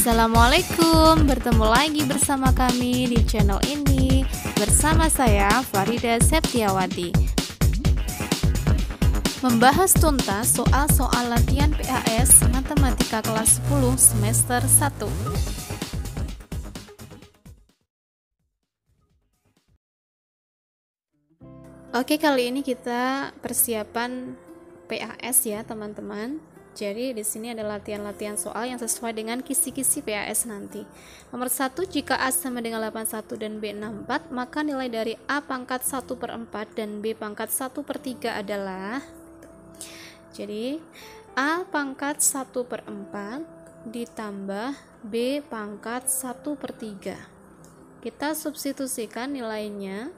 Assalamualaikum, bertemu lagi bersama kami di channel ini. Bersama saya Farida Septiawati, membahas tuntas soal-soal latihan PAS Matematika kelas 10 semester 1. Oke, kali ini kita persiapan PAS ya teman-teman. Jadi di sini ada latihan-latihan soal yang sesuai dengan kisi-kisi PAS nanti. Nomor 1, jika A sama dengan 81 dan B 64, maka nilai dari A pangkat 1/4 dan B pangkat 1/3 adalah. Jadi A pangkat 1/4 ditambah B pangkat 1/3. Kita substitusikan nilainya.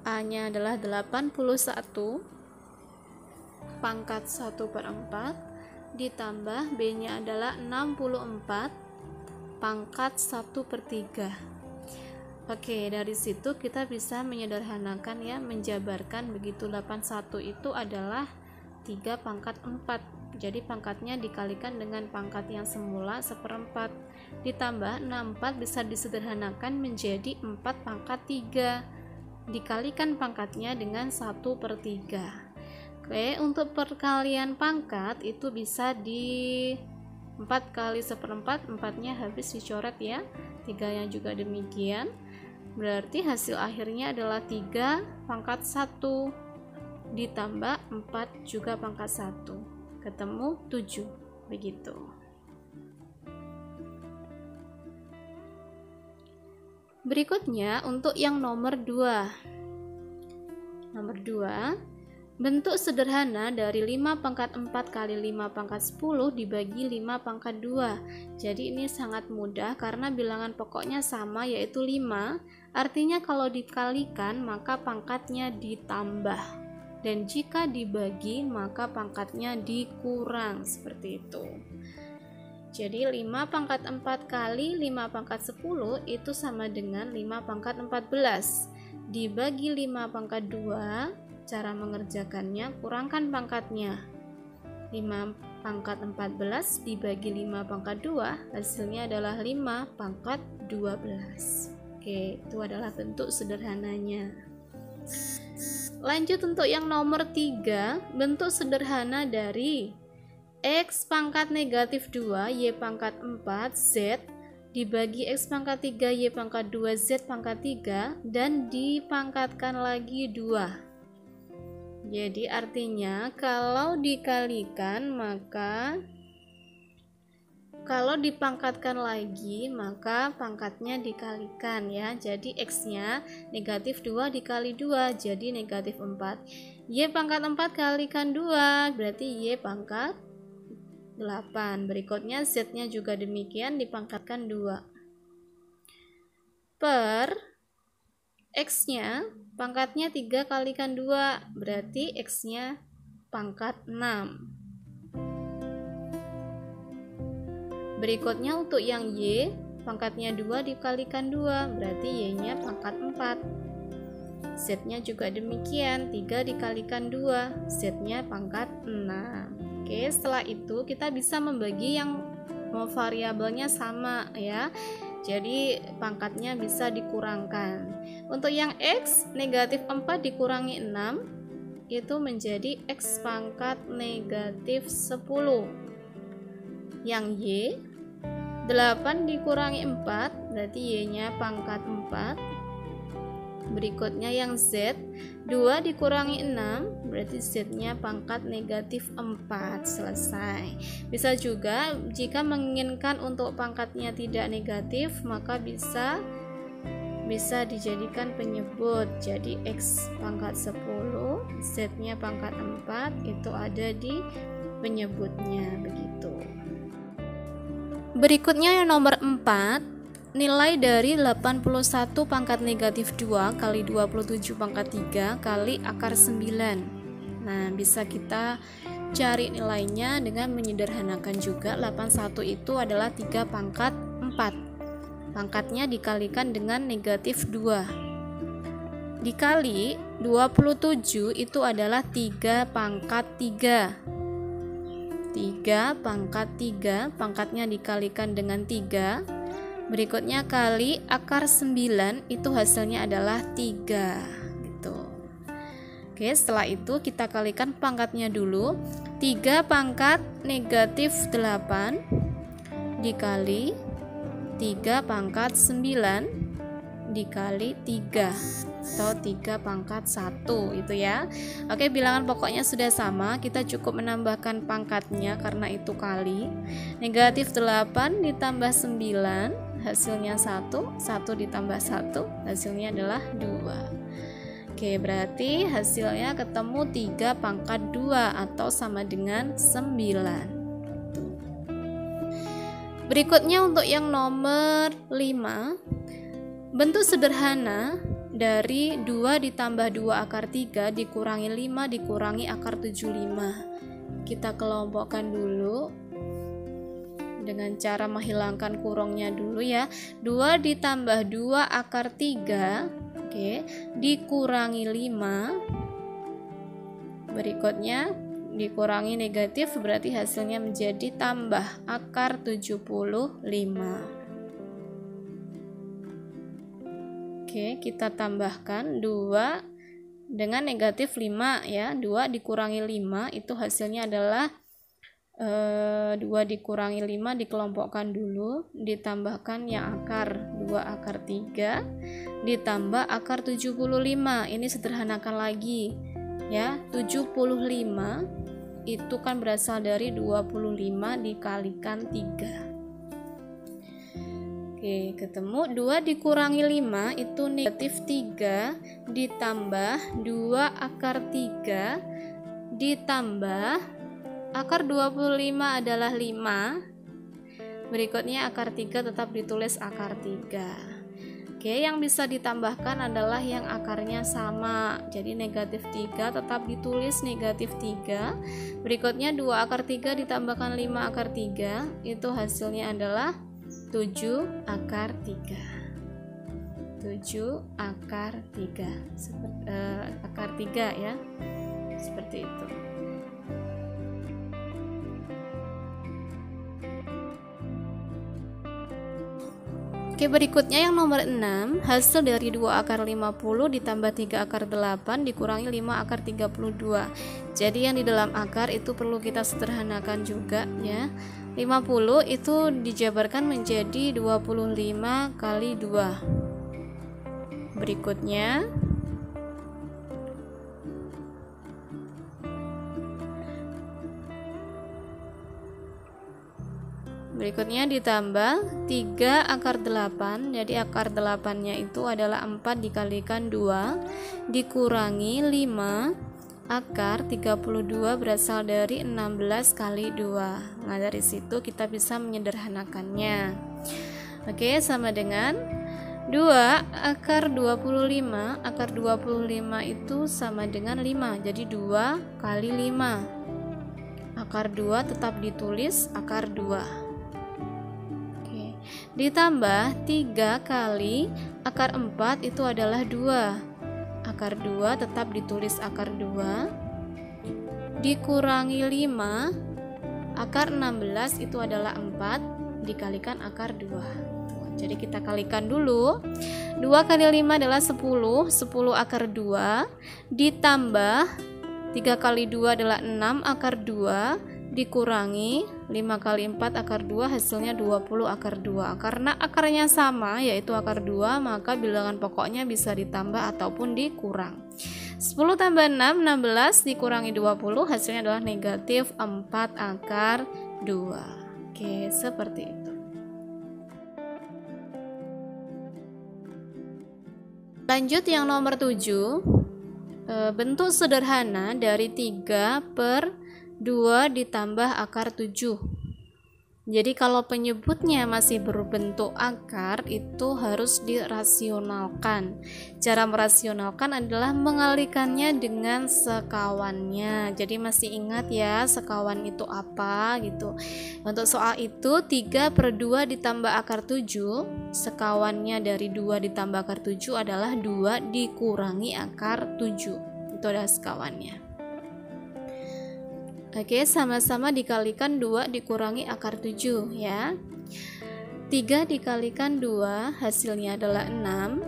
A-nya adalah 81 pangkat 1/4 ditambah B-nya adalah 64 pangkat 1/3. Oke, dari situ kita bisa menyederhanakan ya, menjabarkan begitu. 81 itu adalah 3 pangkat 4. Jadi pangkatnya dikalikan dengan pangkat yang semula 1/4 ditambah 64 bisa disederhanakan menjadi 4 pangkat 3 dikalikan pangkatnya dengan 1/3. Oke, untuk perkalian pangkat itu bisa di 4 kali 1/4, 4-nya habis dicoret ya, 3-nya juga demikian. Berarti hasil akhirnya adalah 3 pangkat 1 ditambah 4 juga pangkat 1, ketemu 7, begitu. Berikutnya untuk yang nomor 2. Nomor 2, bentuk sederhana dari 5 pangkat 4 kali 5 pangkat 10 dibagi 5 pangkat 2. Jadi ini sangat mudah karena bilangan pokoknya sama, yaitu 5. Artinya kalau dikalikan maka pangkatnya ditambah, dan jika dibagi maka pangkatnya dikurang, seperti itu. Jadi 5 pangkat 4 kali 5 pangkat 10 itu sama dengan 5 pangkat 14 dibagi 5 pangkat 2. Cara mengerjakannya, kurangkan pangkatnya. 5 pangkat 14 dibagi 5 pangkat 2, hasilnya adalah 5 pangkat 12. Oke, itu adalah bentuk sederhananya. Lanjut untuk yang nomor 3, bentuk sederhana dari X pangkat negatif 2 Y pangkat 4 Z dibagi X pangkat 3 Y pangkat 2 Z pangkat 3 dan dipangkatkan lagi 2. Jadi artinya kalau dikalikan maka, kalau dipangkatkan lagi maka pangkatnya dikalikan ya. Jadi X-nya negatif 2 dikali 2 jadi negatif 4. Y pangkat 4 kalikan 2 berarti Y pangkat 8. Berikutnya Z-nya juga demikian, dipangkatkan 2. Per X-nya pangkatnya 3 kalikan 2 berarti X-nya pangkat 6. Berikutnya untuk yang Y pangkatnya 2 dikalikan 2 berarti Y-nya pangkat 4. Z-nya juga demikian, 3 dikalikan 2 Z-nya pangkat 6. Oke, setelah itu kita bisa membagi yang variabelnya sama ya. Jadi pangkatnya bisa dikurangkan. Untuk yang X negatif 4 dikurangi 6 itu menjadi X pangkat negatif 10. Yang Y 8 dikurangi 4 berarti Y-nya pangkat 4. Berikutnya yang Z 2 dikurangi 6 berarti Z-nya pangkat negatif 4. Selesai. Bisa juga jika menginginkan untuk pangkatnya tidak negatif maka bisa dijadikan penyebut. Jadi X pangkat 10 Z-nya pangkat 4 itu ada di penyebutnya, begitu. Berikutnya yang nomor 4, nilai dari 81 pangkat negatif 2 kali 27 pangkat 3 kali akar 9. Nah, bisa kita cari nilainya dengan menyederhanakan juga. 81 itu adalah 3 pangkat 4. Pangkatnya dikalikan dengan negatif 2. Dikali 27 itu adalah 3 pangkat 3. 3 pangkat 3, pangkatnya dikalikan dengan 3. Berikutnya kali akar 9, itu hasilnya adalah 3 gitu. Oke, setelah itu kita kalikan pangkatnya dulu. 3 pangkat negatif 8 dikali 3 pangkat 9 dikali 3 atau 3 pangkat 1 itu ya. Oke, bilangan pokoknya sudah sama, kita cukup menambahkan pangkatnya karena itu kali. Negatif 8 ditambah 9 hasilnya 1, 1 ditambah 1 hasilnya adalah 2. Oke, berarti hasilnya ketemu 3 pangkat 2 atau sama dengan 9. Berikutnya untuk yang nomor 5, bentuk sederhana dari 2 ditambah 2 akar 3 dikurangi 5 dikurangi akar 75. Kita kelompokkan dulu dengan cara menghilangkan kurungnya dulu ya. 2 ditambah 2 akar 3, oke, dikurangi 5. Berikutnya dikurangi negatif, berarti hasilnya menjadi tambah akar 75. Oke, kita tambahkan 2 dengan negatif 5 ya. 2 dikurangi 5 itu hasilnya adalah 2 dikurangi 5 dikelompokkan dulu, ditambahkan yang akar 2 akar 3 ditambah akar 75. Ini sederhanakan lagi ya. 75 itu kan berasal dari 25 dikalikan 3. Oke, ketemu 2 dikurangi 5 itu negatif 3 ditambah 2 akar 3 ditambah akar 25 adalah 5. Berikutnya akar 3 tetap ditulis akar 3. Oke, yang bisa ditambahkan adalah yang akarnya sama. Jadi negatif 3 tetap ditulis negatif 3. Berikutnya 2 akar 3 ditambahkan 5 akar 3, itu hasilnya adalah 7 akar 3. 7 akar 3. Akar 3 ya. Seperti itu. Oke, berikutnya yang nomor 6, hasil dari 2 akar 50 ditambah 3 akar 8 dikurangi 5 akar 32. Jadi yang di dalam akar itu perlu kita sederhanakan juga ya. 50 itu dijabarkan menjadi 25 kali 2. Berikutnya ditambah 3 akar 8. Jadi akar 8-nya itu adalah 4 dikalikan 2 dikurangi 5 akar 32 berasal dari 16 kali 2. Nah, dari situ kita bisa menyederhanakannya. Oke, sama dengan 2 akar 25. Akar 25 itu sama dengan 5. Jadi 2 kali 5. Akar 2 tetap ditulis akar 2. Ditambah 3 kali akar 4 itu adalah 2. Akar 2 tetap ditulis akar 2 dikurangi 5 akar 16 itu adalah 4 dikalikan akar 2. Jadi kita kalikan dulu. 2 kali 5 adalah 10. 10 akar 2 ditambah 3 kali 2 adalah 6 akar 2 dikurangi 5 kali 4 akar 2 hasilnya 20 akar 2. Karena akarnya sama yaitu akar 2, maka bilangan pokoknya bisa ditambah ataupun dikurang. 10 tambah 6, 16 dikurangi 20 hasilnya adalah negatif 4 akar 2. Oke, seperti itu. Lanjut yang nomor 7. Bentuk sederhana dari 3 per 2 ditambah akar 7. Jadi kalau penyebutnya masih berbentuk akar itu harus dirasionalkan. Cara merasionalkan adalah mengalihkannya dengan sekawannya. Jadi masih ingat ya sekawan itu apa gitu. Untuk soal itu 3 per 2 ditambah akar 7, sekawannya dari 2 ditambah akar 7 adalah 2 dikurangi akar 7. Itu adalah sekawannya. Oke, sama-sama dikalikan 2 dikurangi akar 7 ya. 3 dikalikan 2 hasilnya adalah 6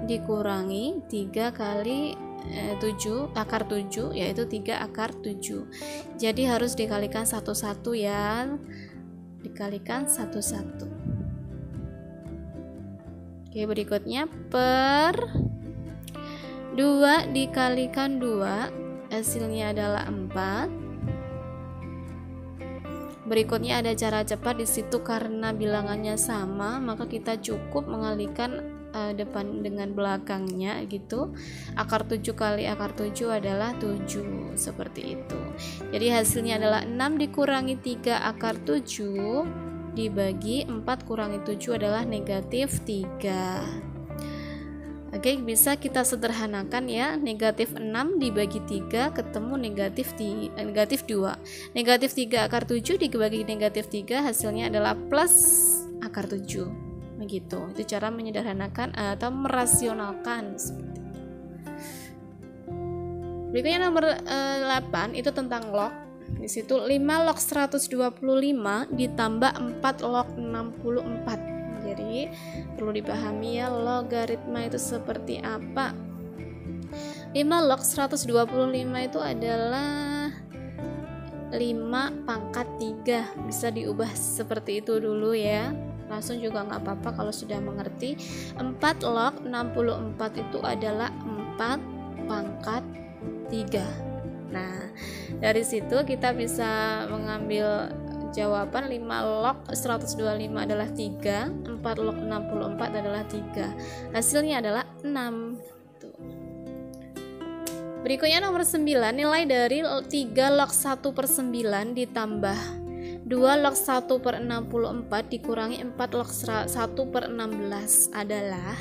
dikurangi 3 kali 7 akar 7 yaitu 3 akar 7. Jadi harus dikalikan satu-satu ya. Dikalikan satu-satu. Oke, berikutnya per 2 dikalikan 2 hasilnya adalah 4. Berikutnya ada cara cepat di situ karena bilangannya sama, maka kita cukup mengalihkan depan dengan belakangnya gitu. Akar 7 kali akar 7 adalah 7 seperti itu. Jadi hasilnya adalah 6 dikurangi 3 akar 7 dibagi 4 kurangi 7 adalah negatif 3. Oke, bisa kita sederhanakan ya. Negatif 6 dibagi 3 ketemu negatif 2. Negatif 3 akar 7 dibagi negatif 3 hasilnya adalah plus akar 7. Begitu. Itu cara menyederhanakan atau merasionalkan seperti itu. Berikutnya nomor 8 itu tentang log. Di situ 5 log 125 ditambah 4 log 64. Jadi perlu dipahami ya logaritma itu seperti apa. 5 log 125 itu adalah 5 pangkat 3. Bisa diubah seperti itu dulu ya. Langsung juga nggak apa-apa kalau sudah mengerti. 4 log 64 itu adalah 4 pangkat 3. Nah, dari situ kita bisa mengambil jawaban 5 log 125 adalah 3, 4 log 64 adalah 3. Hasilnya adalah 6. Berikutnya nomor 9, nilai dari 3 log 1/9 ditambah 2 log 1/64 dikurangi 4 log 1/16 adalah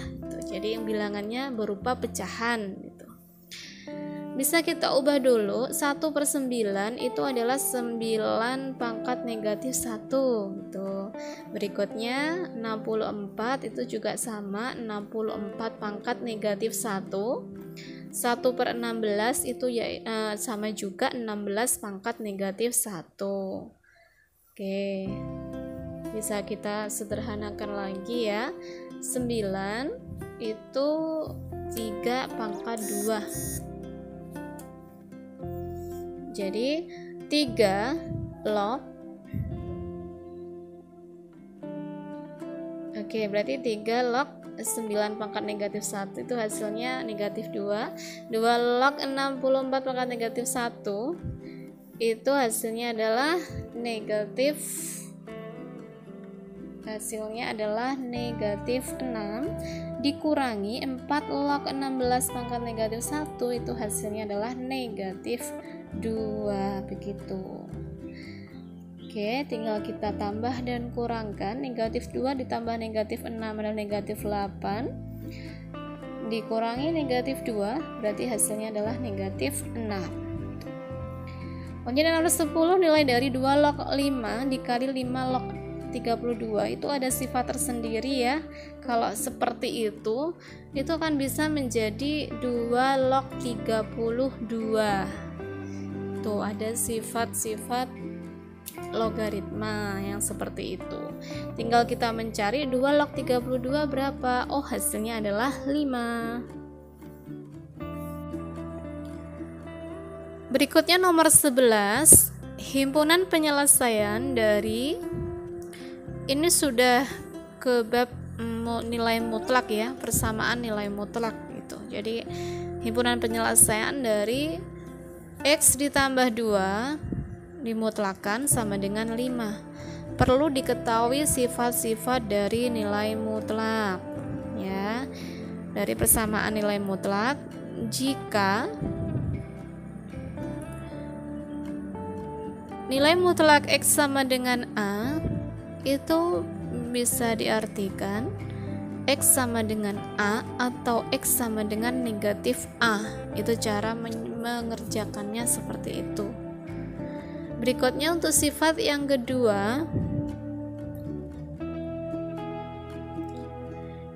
jadi yang bilangannya berupa pecahan gitu. Bisa kita ubah dulu. 1/9 itu adalah 9 pangkat negatif 1 gitu. Berikutnya 64 itu juga sama, 64 pangkat negatif 1. 1/16 itu ya sama juga 16 pangkat negatif 1. Oke. Bisa kita sederhanakan lagi ya. 9 itu 3 pangkat 2. Jadi 3 log Oke, berarti 3 log 9 pangkat negatif 1 itu hasilnya negatif 2. 2 log 64 pangkat negatif 1 itu hasilnya adalah negatif 6 dikurangi 4 log 16 pangkat negatif 1 itu hasilnya adalah negatif 2 begitu. Oke, tinggal kita tambah dan kurangkan. Negatif 2 ditambah negatif 6 adalah negatif 8 dikurangi negatif 2 berarti hasilnya adalah negatif 6. Kemudian nomor 10, nilai dari 2 log 5 dikali 5 log 32 itu ada sifat tersendiri ya. Kalau seperti itu kan bisa menjadi 2 log 32. Tuh ada sifat-sifat logaritma yang seperti itu. Tinggal kita mencari 2 log 32 berapa. Oh, hasilnya adalah 5. Berikutnya nomor 11, himpunan penyelesaian dari ini sudah ke bab nilai mutlak ya, persamaan nilai mutlak gitu. Jadi himpunan penyelesaian dari X ditambah 2 dimutlakan sama dengan 5. Perlu diketahui sifat-sifat dari nilai mutlak ya. Dari persamaan nilai mutlak, jika nilai mutlak X sama dengan A itu bisa diartikan X sama dengan A atau X sama dengan negatif A. Itu cara mengerjakannya seperti itu. Berikutnya untuk sifat yang kedua,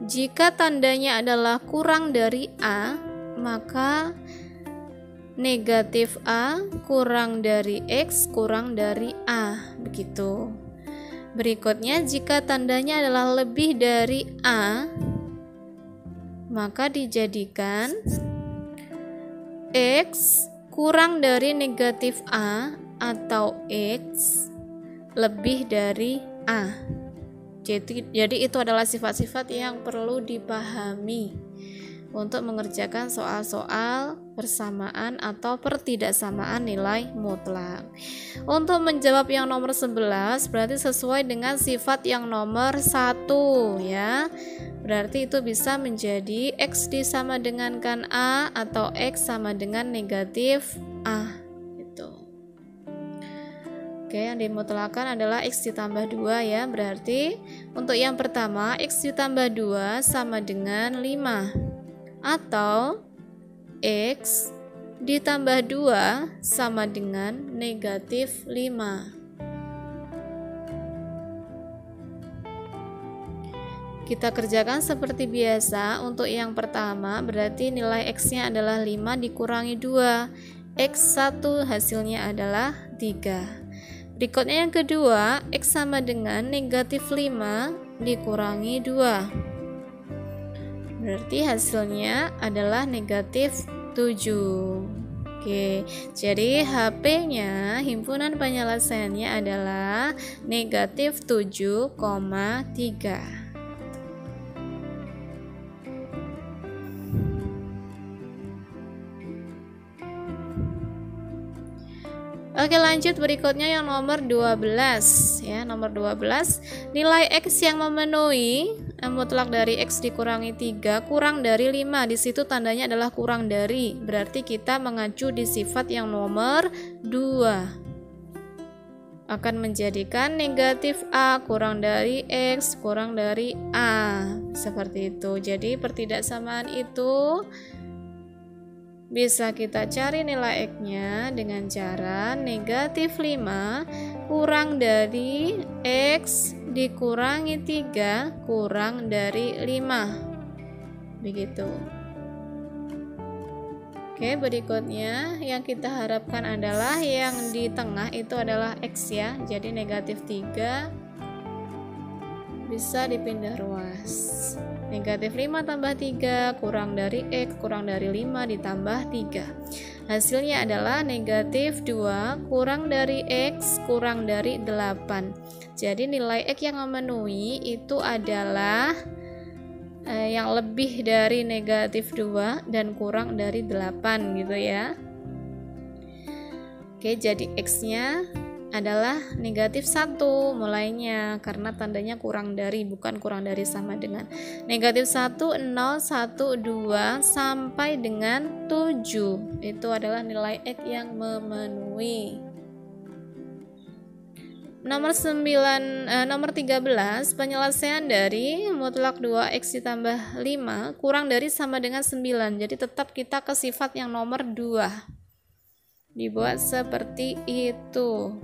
jika tandanya adalah kurang dari A, maka negatif A kurang dari X kurang dari A, begitu. Berikutnya, jika tandanya adalah lebih dari A, maka dijadikan X kurang dari negatif A atau X lebih dari A. Jadi itu adalah sifat-sifat yang perlu dipahami untuk mengerjakan soal-soal persamaan atau pertidaksamaan nilai mutlak. Untuk menjawab yang nomor 11 berarti sesuai dengan sifat yang nomor 1 ya. Berarti itu bisa menjadi X disama dengan kan A atau X sama dengan negatif A gitu. Oke, yang dimutlakan adalah X ditambah 2 ya. Berarti untuk yang pertama X ditambah 2 sama dengan 5 atau X ditambah 2 sama dengan negatif 5. Kita kerjakan seperti biasa. Untuk yang pertama berarti nilai X-nya adalah 5 dikurangi 2. X1 hasilnya adalah 3. Berikutnya yang kedua, X sama dengan negatif 5 dikurangi 2. Berarti hasilnya adalah negatif 7. Oke, jadi HP-nya, himpunan penyelesaiannya adalah negatif 7,3. Oke, lanjut berikutnya yang nomor 12 ya. Nomor 12, nilai X yang memenuhi mutlak dari X dikurangi 3 kurang dari 5. Di situ tandanya adalah kurang dari. Berarti kita mengacu di sifat yang nomor 2. Akan menjadikan negatif A kurang dari X kurang dari A. Seperti itu. Jadi pertidaksamaan itu bisa kita cari nilai X-nya dengan cara negatif 5 kurang dari X dikurangi 3 kurang dari 5. Begitu. Oke, berikutnya yang kita harapkan adalah yang di tengah itu adalah X ya. Jadi negatif 3 bisa dipindah ruas. Negatif 5 tambah 3 kurang dari X kurang dari 5 ditambah 3. Hasilnya adalah negatif 2 kurang dari X kurang dari 8. Jadi nilai X yang memenuhi itu adalah yang lebih dari negatif 2 dan kurang dari 8 gitu ya. Oke, jadi X-nya adalah negatif 1 mulainya karena tandanya kurang dari, bukan kurang dari sama dengan. Negatif 1, 0, 1, 2 sampai dengan 7 itu adalah nilai X yang memenuhi. Nomor 13, penyelesaian dari mutlak 2X ditambah 5 kurang dari sama dengan 9. Jadi tetap kita ke sifat yang nomor 2. Dibuat seperti itu.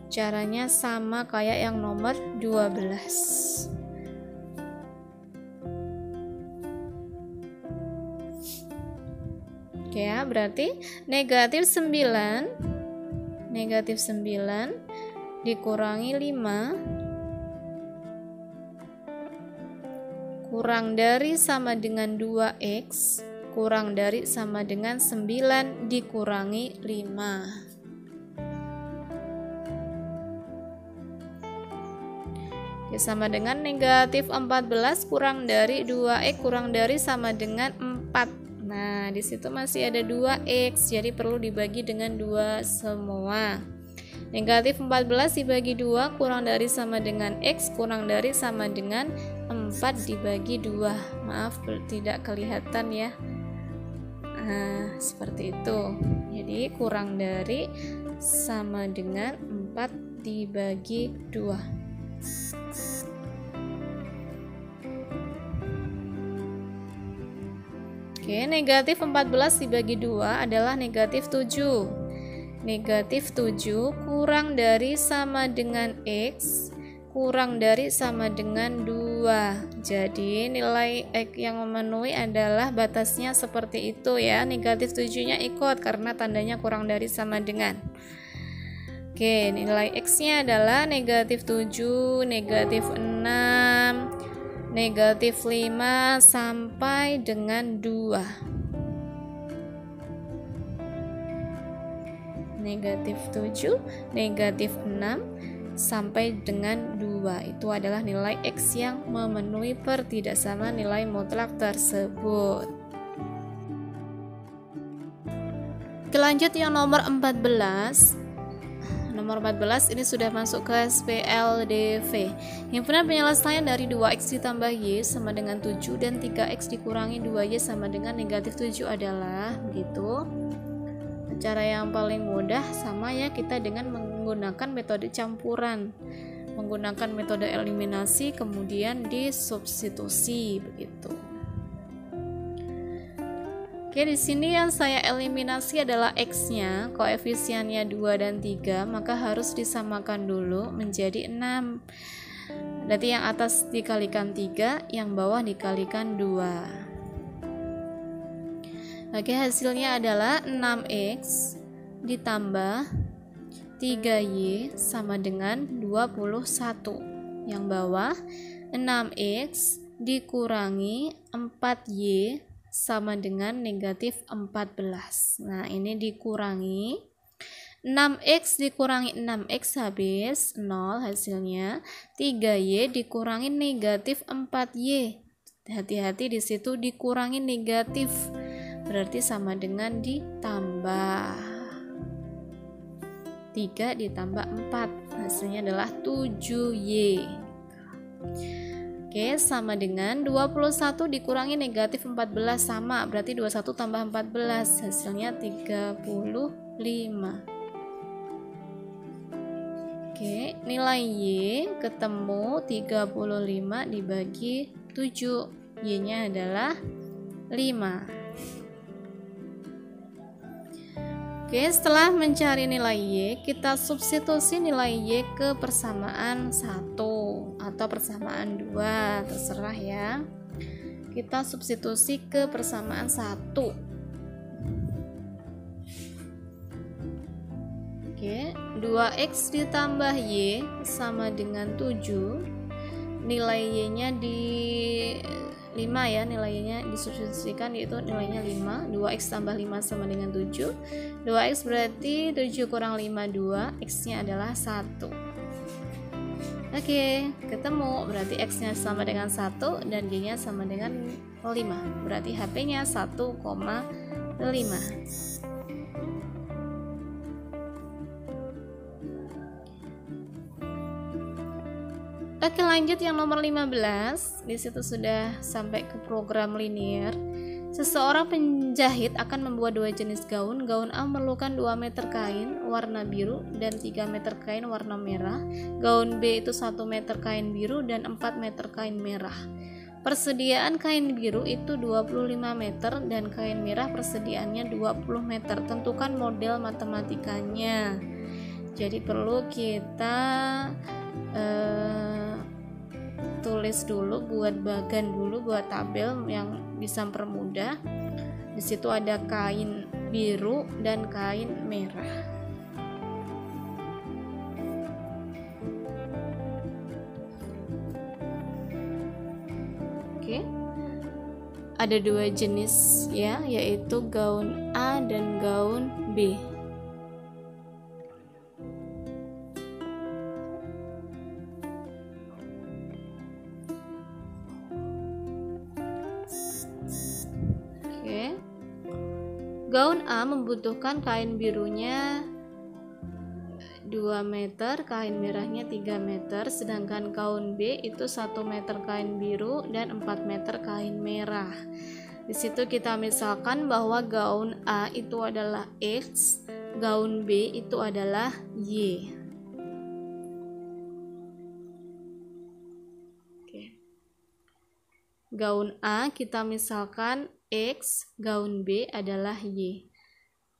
Caranya sama kayak yang nomor 12. Oke ya, berarti negatif 9 dikurangi 5 kurang dari sama dengan 2X kurang dari sama dengan 9 dikurangi 5. Oke, sama dengan negatif 14 kurang dari 2X kurang dari sama dengan 4. Nah, di situ masih ada 2X, jadi perlu dibagi dengan 2 semua. Negatif 14 dibagi 2 kurang dari sama dengan X kurang dari sama dengan 4 dibagi 2. Maaf, tidak kelihatan ya. Nah, seperti itu. Jadi kurang dari sama dengan 4 dibagi 2. Oke, negatif 14 dibagi 2 adalah negatif 7. Negatif 7 kurang dari sama dengan X kurang dari sama dengan 2. 2. Jadi nilai X yang memenuhi adalah batasnya seperti itu ya. Negatif 7 nya ikut karena tandanya kurang dari sama dengan. Oke, nilai X nya adalah negatif 7, negatif 6, negatif 5 sampai dengan 2. Negatif 7, negatif 6 sampai dengan 2. Itu adalah nilai X yang memenuhi pertidaksamaan nilai mutlak tersebut. Oke, lanjut yang nomor 14. Nomor 14 ini sudah masuk ke SPLDV. Himpunan penyelesaian dari 2x ditambah y sama dengan 7 dan 3x dikurangi 2y sama dengan negatif 7 adalah begitu. Cara yang paling mudah sama ya, kita dengan menggunakan metode campuran, menggunakan metode eliminasi kemudian disubstitusi begitu. Oke, di sini yang saya eliminasi adalah x-nya, koefisiennya 2 dan 3, maka harus disamakan dulu menjadi 6. Berarti yang atas dikalikan 3, yang bawah dikalikan 2. Oke, hasilnya adalah 6x ditambah 3y sama dengan 21. Yang bawah 6x dikurangi 4y sama dengan negatif 14. Nah, ini dikurangi 6x dikurangi 6x habis 0 hasilnya. 3y dikurangi negatif 4y. Hati-hati di situ dikurangi negatif. Berarti sama dengan ditambah 3 ditambah 4, hasilnya adalah 7y. Oke, sama dengan 21 dikurangi negatif 14 sama, berarti 21 tambah 14 hasilnya 35. Oke, nilai y ketemu 35 dibagi 7, y-nya adalah 5. Oke, setelah mencari nilai y, kita substitusi nilai y ke persamaan 1 atau persamaan 2, terserah ya. Kita substitusi ke persamaan 1. Oke, 2x ditambah y sama dengan 7. Nilai y-nya di 5 ya, nilainya disubstitusikan yaitu nilainya 5. 2x tambah 5 sama dengan 7. 2x berarti 7 kurang 5 2, x-nya adalah 1. Oke, ketemu berarti x-nya sama dengan 1 dan y-nya sama dengan 5. Berarti HP-nya 1,5. Oke, lanjut yang nomor 15. Di situ sudah sampai ke program linear. Seseorang penjahit akan membuat 2 jenis gaun. Gaun A memerlukan 2 meter kain warna biru dan 3 meter kain warna merah. Gaun B itu 1 meter kain biru dan 4 meter kain merah. Persediaan kain biru itu 25 meter dan kain merah persediaannya 20 meter. Tentukan model matematikanya. Jadi perlu kita tulis dulu, buat bagan dulu, buat tabel yang bisa mempermudah. Di situ ada kain biru dan kain merah. Oke. Ada 2 jenis ya, yaitu gaun A dan gaun B. Gaun A membutuhkan kain birunya 2 meter, kain merahnya 3 meter, sedangkan gaun B itu 1 meter kain biru dan 4 meter kain merah. Di situ kita misalkan bahwa gaun A itu adalah X, gaun B itu adalah Y. Oke. Gaun A kita misalkan X, gaun B adalah Y.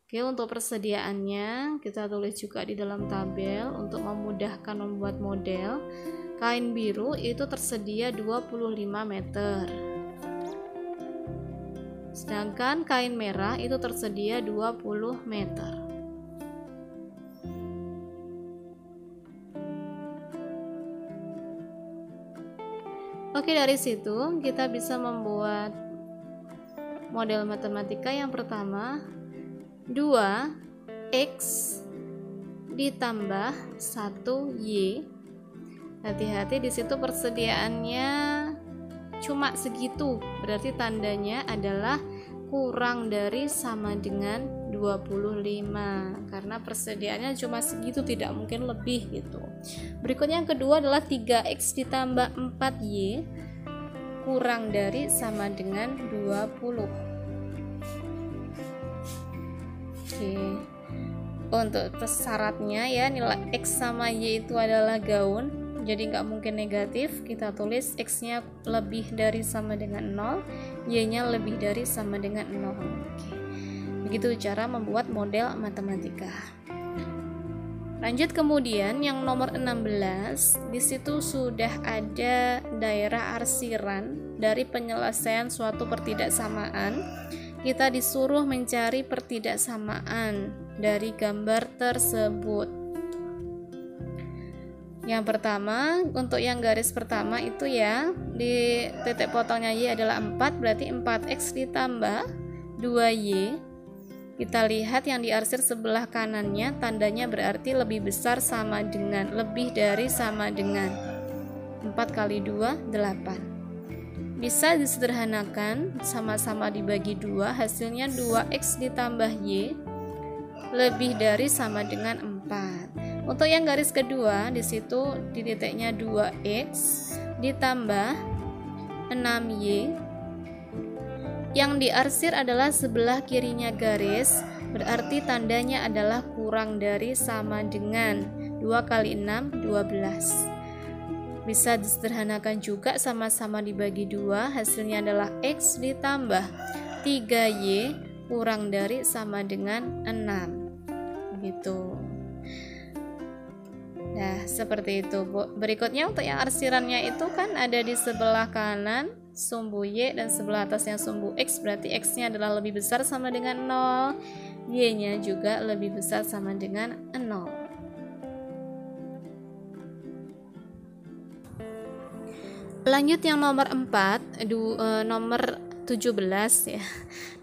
Oke, untuk persediaannya kita tulis juga di dalam tabel untuk memudahkan membuat model. kain biru itu tersedia 25 meter. Sedangkan kain merah itu tersedia 20 meter. Oke, dari situ kita bisa membuat model matematika yang pertama, 2x ditambah 1y. Hati-hati di situ persediaannya cuma segitu, berarti tandanya adalah kurang dari sama dengan 25 karena persediaannya cuma segitu, tidak mungkin lebih gitu. Berikutnya yang kedua adalah 3x ditambah 4y kurang dari sama dengan 20. Oke. Untuk syaratnya ya, nilai x sama y itu adalah gaun, jadi nggak mungkin negatif. Kita tulis x-nya lebih dari sama dengan 0, y-nya lebih dari sama dengan 0. Oke. Begitu cara membuat model matematika. Lanjut kemudian yang nomor 16, di situ sudah ada daerah arsiran dari penyelesaian suatu pertidaksamaan. Kita disuruh mencari pertidaksamaan dari gambar tersebut. Yang pertama, untuk yang garis pertama itu ya, di titik potongnya y adalah 4, berarti 4x ditambah 2y. Kita lihat yang diarsir sebelah kanannya, tandanya berarti lebih besar sama dengan, lebih dari sama dengan. 4 kali 2, 8. Bisa disederhanakan, sama-sama dibagi 2, hasilnya 2x ditambah y lebih dari sama dengan 4. Untuk yang garis kedua, di situ di titiknya 2x ditambah 6y. Yang diarsir adalah sebelah kirinya garis, berarti tandanya adalah kurang dari sama dengan. 2 kali 6, 12. Bisa disederhanakan juga, sama-sama dibagi 2, hasilnya adalah x ditambah 3y kurang dari sama dengan 6. Begitu. Nah, seperti itu, Bu. Berikutnya untuk yang arsirannya itu kan ada di sebelah kanan sumbu y dan sebelah atasnya sumbu x, berarti x-nya adalah lebih besar sama dengan 0, y-nya juga lebih besar sama dengan 0. Lanjut yang nomor 4, nomor 17 ya.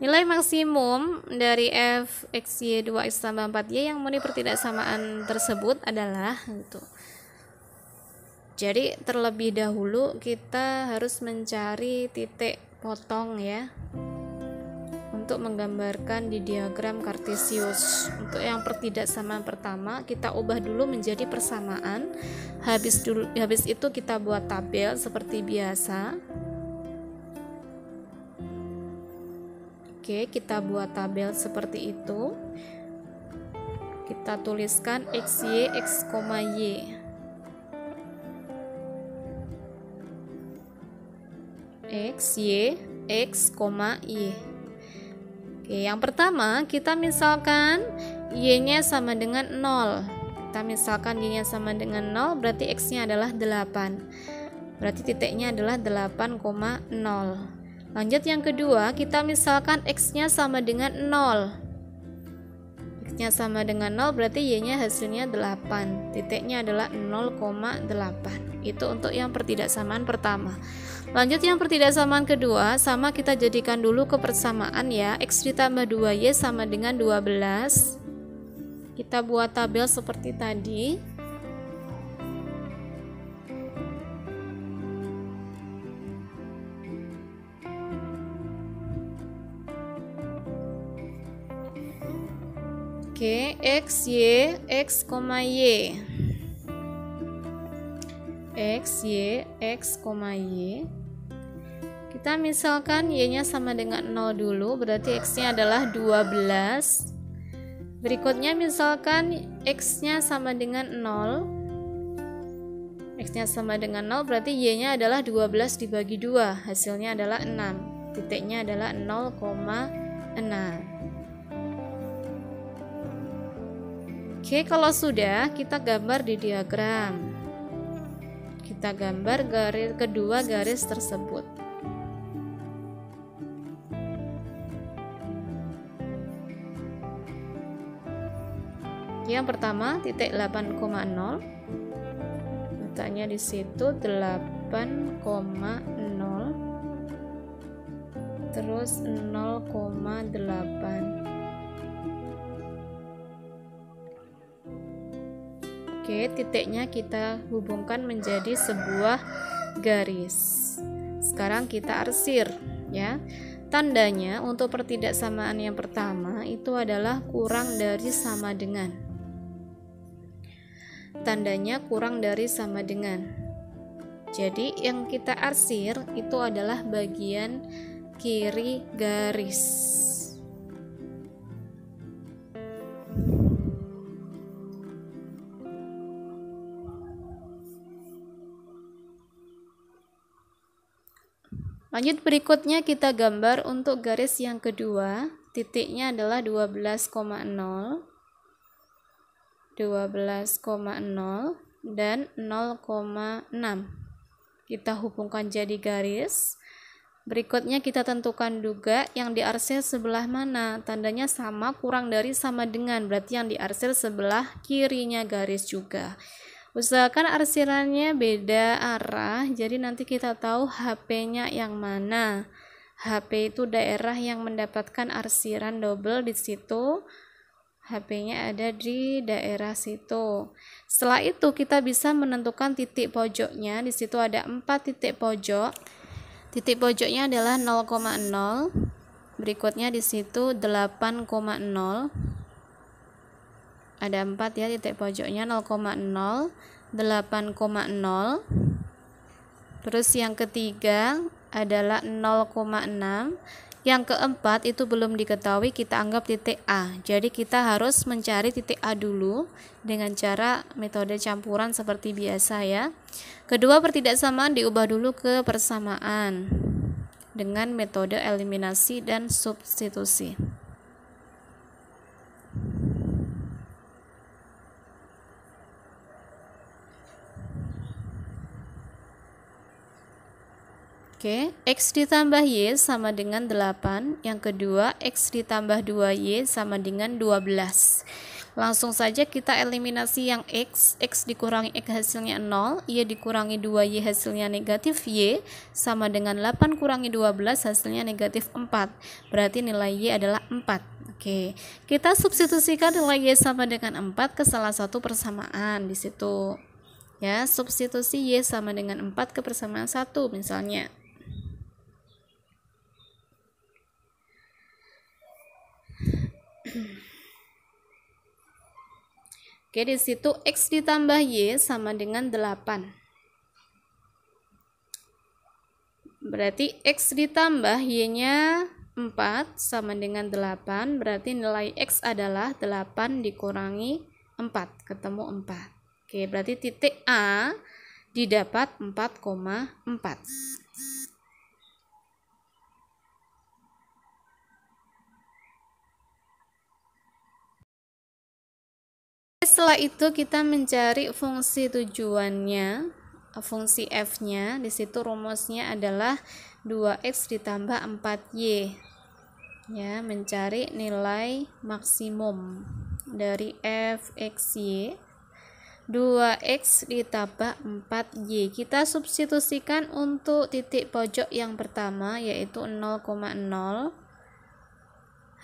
Nilai maksimum dari f x y 2x tambah 4y yang memenuhi pertidaksamaan tersebut adalah gitu. Jadi terlebih dahulu kita harus mencari titik potong ya, untuk menggambarkan di diagram Kartesius. Untuk yang pertidaksamaan pertama kita ubah dulu menjadi persamaan. Habis itu kita buat tabel seperti biasa. Oke, kita buat tabel seperti itu. Kita tuliskan xy x, y. X, Y, X, Y. Oke, yang pertama kita misalkan Y-nya sama dengan 0. Kita misalkan Y-nya sama dengan 0, berarti X-nya adalah 8. Berarti titiknya adalah 8,0. Lanjut yang kedua, kita misalkan X-nya sama dengan 0. X-nya sama dengan 0, berarti Y-nya hasilnya 8. Titiknya adalah 0,8. Itu untuk yang pertidaksamaan pertama. Lanjut yang pertidaksamaan kedua, sama kita jadikan dulu ke persamaan ya. X ditambah 2y sama dengan 12. Kita buat tabel seperti tadi. Oke, x, y, x, y. X, y, x, y. Kita misalkan y-nya sama dengan 0 dulu, berarti x-nya adalah 12. Berikutnya misalkan x-nya sama dengan 0. X-nya sama dengan 0, berarti y-nya adalah 12 dibagi 2, hasilnya adalah 6. Titiknya adalah 0,6. Oke, kalau sudah, kita gambar di diagram. Kita gambar kedua garis tersebut. Yang pertama titik 8,0, letaknya di situ 8,0, terus 0,8. Oke, titiknya kita hubungkan menjadi sebuah garis. Sekarang kita arsir ya. Tandanya untuk pertidaksamaan yang pertama itu adalah kurang dari sama dengan. Tandanya kurang dari sama dengan. Jadi yang kita arsir itu adalah bagian kiri garis. Lanjut, berikutnya kita gambar untuk garis yang kedua. Titiknya adalah 12,0, 12,0 dan 0,6. Kita hubungkan jadi garis. Berikutnya kita tentukan juga yang diarsir sebelah mana. Tandanya sama, kurang dari sama dengan, berarti yang diarsir sebelah kirinya garis juga. Usahakan arsirannya beda arah, jadi nanti kita tahu HP-nya yang mana. HP itu daerah yang mendapatkan arsiran double di situ. HP-nya ada di daerah situ. Setelah itu kita bisa menentukan titik pojoknya. Di situ ada 4 titik pojok. Titik pojoknya adalah 0,0. Berikutnya di situ 8,0. Ada 4 ya titik pojoknya, 0,0, 8,0. Terus yang ketiga adalah 0,6. Yang keempat itu belum diketahui, kita anggap titik A. Jadi kita harus mencari titik A dulu dengan cara metode campuran seperti biasa ya. Kedua pertidaksamaan diubah dulu ke persamaan dengan metode eliminasi dan substitusi. Oke, X ditambah Y sama dengan 8. Yang kedua, X ditambah 2Y sama dengan 12. Langsung saja kita eliminasi yang X. X dikurangi X hasilnya 0. Y dikurangi 2Y hasilnya negatif. Y sama dengan 8 kurangi 12 hasilnya negatif 4. Berarti nilai Y adalah 4. Oke, kita substitusikan nilai Y sama dengan 4 ke salah satu persamaan di situ. Ya, substitusi Y sama dengan 4 ke persamaan 1 misalnya. Oke, di situ X ditambah Y sama dengan 8. Berarti X ditambah Y-nya 4 sama dengan 8. Berarti nilai X adalah 8 dikurangi 4, ketemu 4. Oke, berarti titik A didapat 4,4. Setelah itu kita mencari fungsi tujuannya, fungsi f-nya. Di situ rumusnya adalah 2x ditambah 4y. Ya, mencari nilai maksimum dari fxy. 2x ditambah 4y. Kita substitusikan untuk titik pojok yang pertama yaitu 0,0.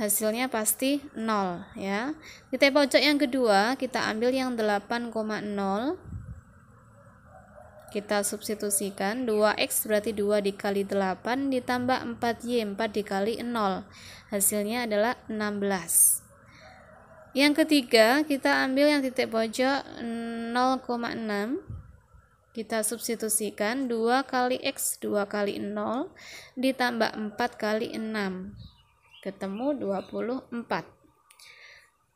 Hasilnya pasti 0 ya. Titik pojok yang kedua kita ambil yang 8,0. Kita substitusikan 2x berarti 2 dikali 8 ditambah 4y, 4 dikali 0. Hasilnya adalah 16. Yang ketiga kita ambil yang titik pojok 0,6. Kita substitusikan 2 kali x 2 kali 0 ditambah 4 kali 6. Ketemu 24.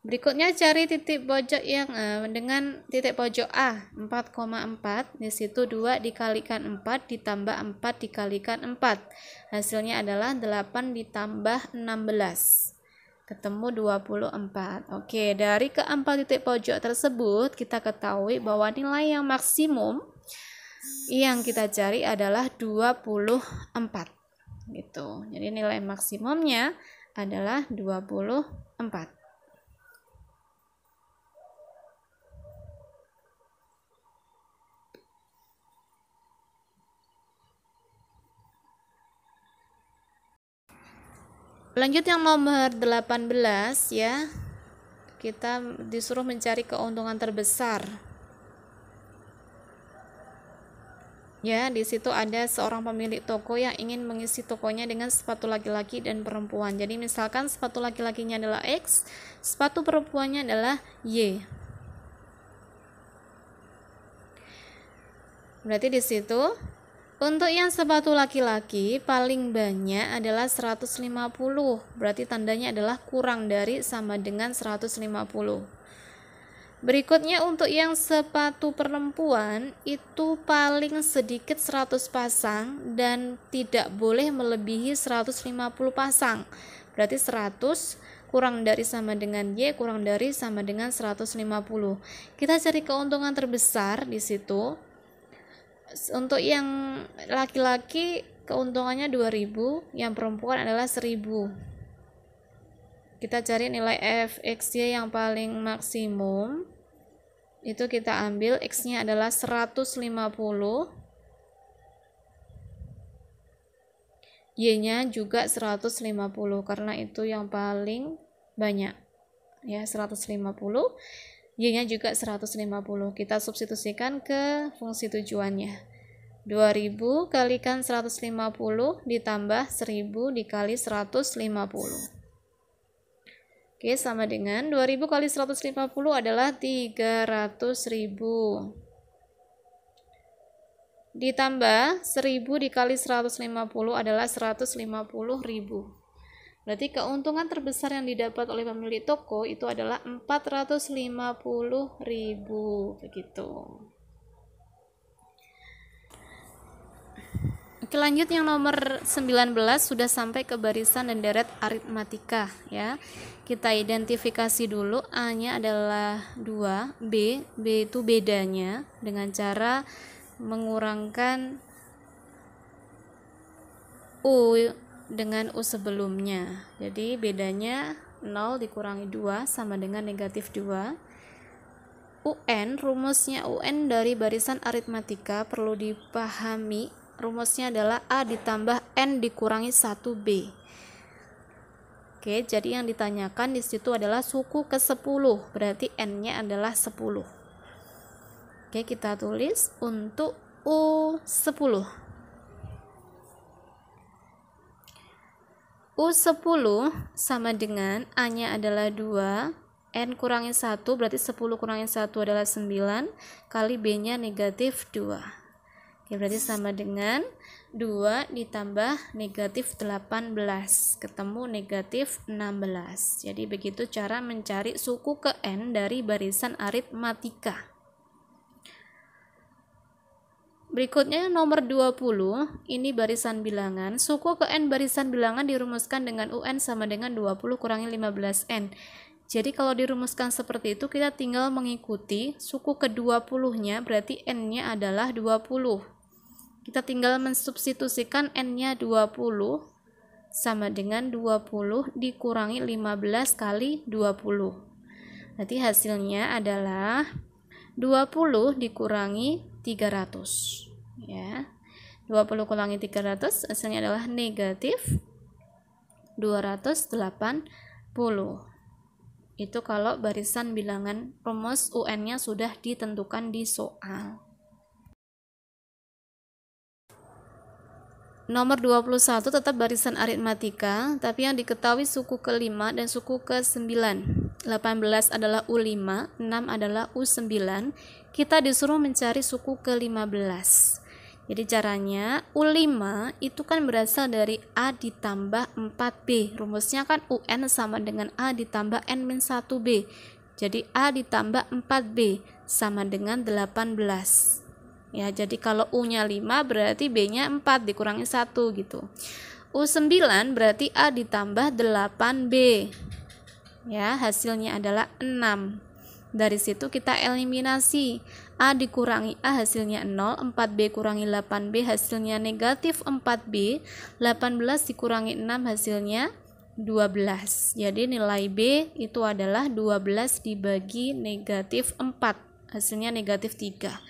Berikutnya cari titik pojok yang dengan titik pojok A 4,4. Di situ 2 dikalikan 4 ditambah 4 dikalikan 4. Hasilnya adalah 8 ditambah 16. Ketemu 24. Oke, dari keempat titik pojok tersebut kita ketahui bahwa nilai yang maksimum Yang kita cari adalah 24 gitu. Jadi nilai maksimumnya adalah 24. Lanjut yang nomor 18 ya. Kita disuruh mencari keuntungan terbesar. Ya, di situ ada seorang pemilik toko yang ingin mengisi tokonya dengan sepatu laki-laki dan perempuan. Jadi misalkan sepatu laki-lakinya adalah X, sepatu perempuannya adalah Y. Berarti di situ untuk yang sepatu laki-laki paling banyak adalah 150. Berarti tandanya adalah kurang dari sama dengan 150. Berikutnya untuk yang sepatu perempuan itu paling sedikit 100 pasang dan tidak boleh melebihi 150 pasang. Berarti 100 kurang dari sama dengan Y kurang dari sama dengan 150. Kita cari keuntungan terbesar di situ. Untuk yang laki-laki keuntungannya 2000, yang perempuan adalah 1000. Kita cari nilai fxy yang paling maksimum. Itu kita ambil X-nya adalah 150, Y-nya juga 150 karena itu yang paling banyak. Ya, 150, Y-nya juga 150. Kita substitusikan ke fungsi tujuannya. 2000 kalikan 150 ditambah 1000 dikali 150. Oke, sama dengan 2000 kali 150 adalah 300.000. Ditambah 1000 dikali 150 adalah 150.000. Berarti keuntungan terbesar yang didapat oleh pemilik toko itu adalah 450.000. Begitu. Oke, lanjut yang nomor 19 sudah sampai ke barisan dan deret aritmatika ya. Kita identifikasi dulu, A-nya adalah 2, B itu bedanya dengan cara mengurangkan U dengan U sebelumnya. Jadi bedanya 0 dikurangi 2 sama dengan negatif 2. UN, rumusnya UN dari barisan aritmatika perlu dipahami. Rumusnya adalah A ditambah N dikurangi 1B. Oke, jadi yang ditanyakan di situ adalah suku ke-10, berarti N-nya adalah 10. Oke, kita tulis untuk U10. U10 sama dengan A-nya adalah 2, N kurangi 1, berarti 10 kurangi 1 adalah 9, kali B-nya negatif 2. Oke, berarti sama dengan 2 ditambah negatif 18, ketemu negatif 16. Jadi begitu cara mencari suku ke N dari barisan aritmatika. Berikutnya nomor 20, ini barisan bilangan. Suku ke N barisan bilangan dirumuskan dengan UN sama dengan 20 kurangi 15N. Jadi kalau dirumuskan seperti itu kita tinggal mengikuti suku ke 20-nya, berarti N-nya adalah 20. Kita tinggal mensubstitusikan N-nya 20 sama dengan 20 dikurangi 15 kali 20. Nanti hasilnya adalah 20 dikurangi 300. Ya. 20 kurangi 300 hasilnya adalah negatif 280. Itu kalau barisan bilangan rumus UN-nya sudah ditentukan di soal. Nomor 21 tetap barisan aritmatika, tapi yang diketahui suku ke-5 dan suku ke-9. 18 adalah U5, 6 adalah U9. Kita disuruh mencari suku ke-15. Jadi caranya U5 itu kan berasal dari A ditambah 4B. Rumusnya kan UN sama dengan A ditambah N-1B. Jadi A ditambah 4B sama dengan 18. Ya, jadi kalau U-nya 5 berarti B-nya 4 dikurangi 1 gitu. U9 berarti A ditambah 8B. Ya, hasilnya adalah 6. Dari situ kita eliminasi. A dikurangi A hasilnya 0, 4B kurangi 8B hasilnya negatif 4B, 18 dikurangi 6 hasilnya 12. Jadi nilai B itu adalah 12 dibagi negatif 4, hasilnya negatif 3.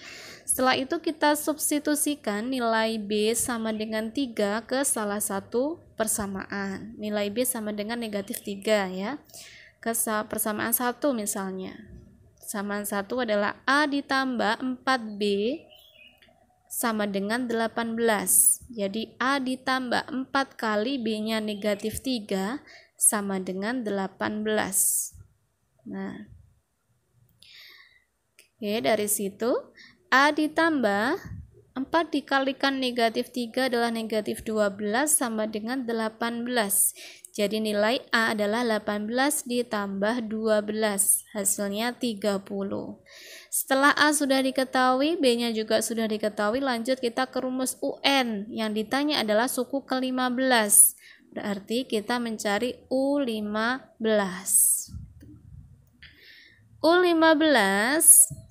Setelah itu kita substitusikan nilai B sama dengan 3 ke salah satu persamaan. Nilai B sama dengan negatif 3 ya. Ke persamaan 1 misalnya. Persamaan 1 adalah A ditambah 4B sama dengan 18. Jadi A ditambah 4 kali B-nya negatif 3 sama dengan 18. Nah, oke, dari situ A ditambah 4 dikalikan negatif 3 adalah negatif 12 sama dengan 18. Jadi nilai A adalah 18 ditambah 12, hasilnya 30. Setelah A sudah diketahui, B-nya juga sudah diketahui, lanjut kita ke rumus UN. Yang ditanya adalah suku ke-15. Berarti kita mencari U15. U15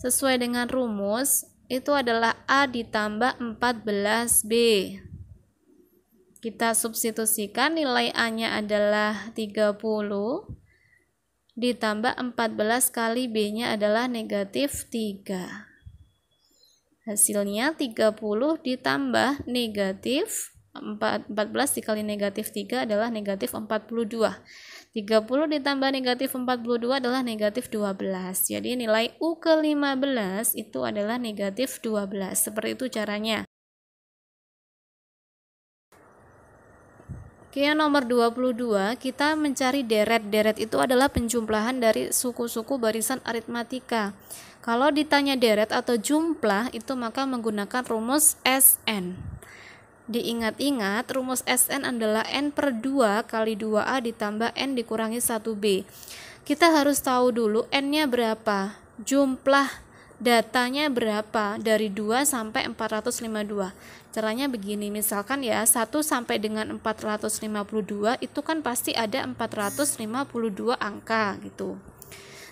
sesuai dengan rumus itu adalah A ditambah 14B. Kita substitusikan nilai A-nya adalah 30 ditambah 14 kali B-nya adalah negatif 3. Hasilnya 30 ditambah negatif 14 dikali negatif 3 adalah negatif 42. 30 ditambah negatif 42 adalah negatif 12. Jadi nilai U ke-15 itu adalah negatif 12. Seperti itu caranya. Oke, yang nomor 22, kita mencari deret. Deret itu adalah penjumlahan dari suku-suku barisan aritmatika. Kalau ditanya deret atau jumlah, itu maka menggunakan rumus SN. Diingat-ingat, rumus SN adalah N per 2 kali 2A ditambah N dikurangi 1B. Kita harus tahu dulu N-nya berapa, jumlah datanya berapa, dari 2 sampai 452. Caranya begini, misalkan ya 1 sampai dengan 452 itu kan pasti ada 452 angka gitu.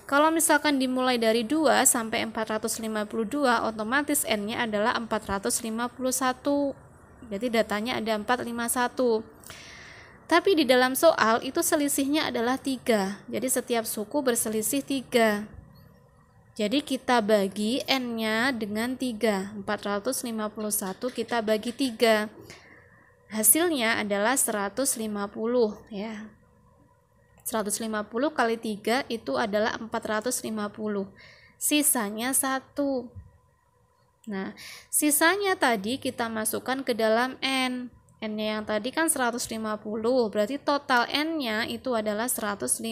Kalau misalkan dimulai dari 2 sampai 452, otomatis N-nya adalah 451. Berarti datanya ada 451. Tapi di dalam soal itu selisihnya adalah 3. Jadi setiap suku berselisih 3. Jadi kita bagi N-nya dengan 3. 451 kita bagi 3. Hasilnya adalah 150 ya. 150 kali 3 itu adalah 450. Sisanya 1. Nah, sisanya tadi kita masukkan ke dalam N. N-nya yang tadi kan 150. Berarti total N-nya itu adalah 151.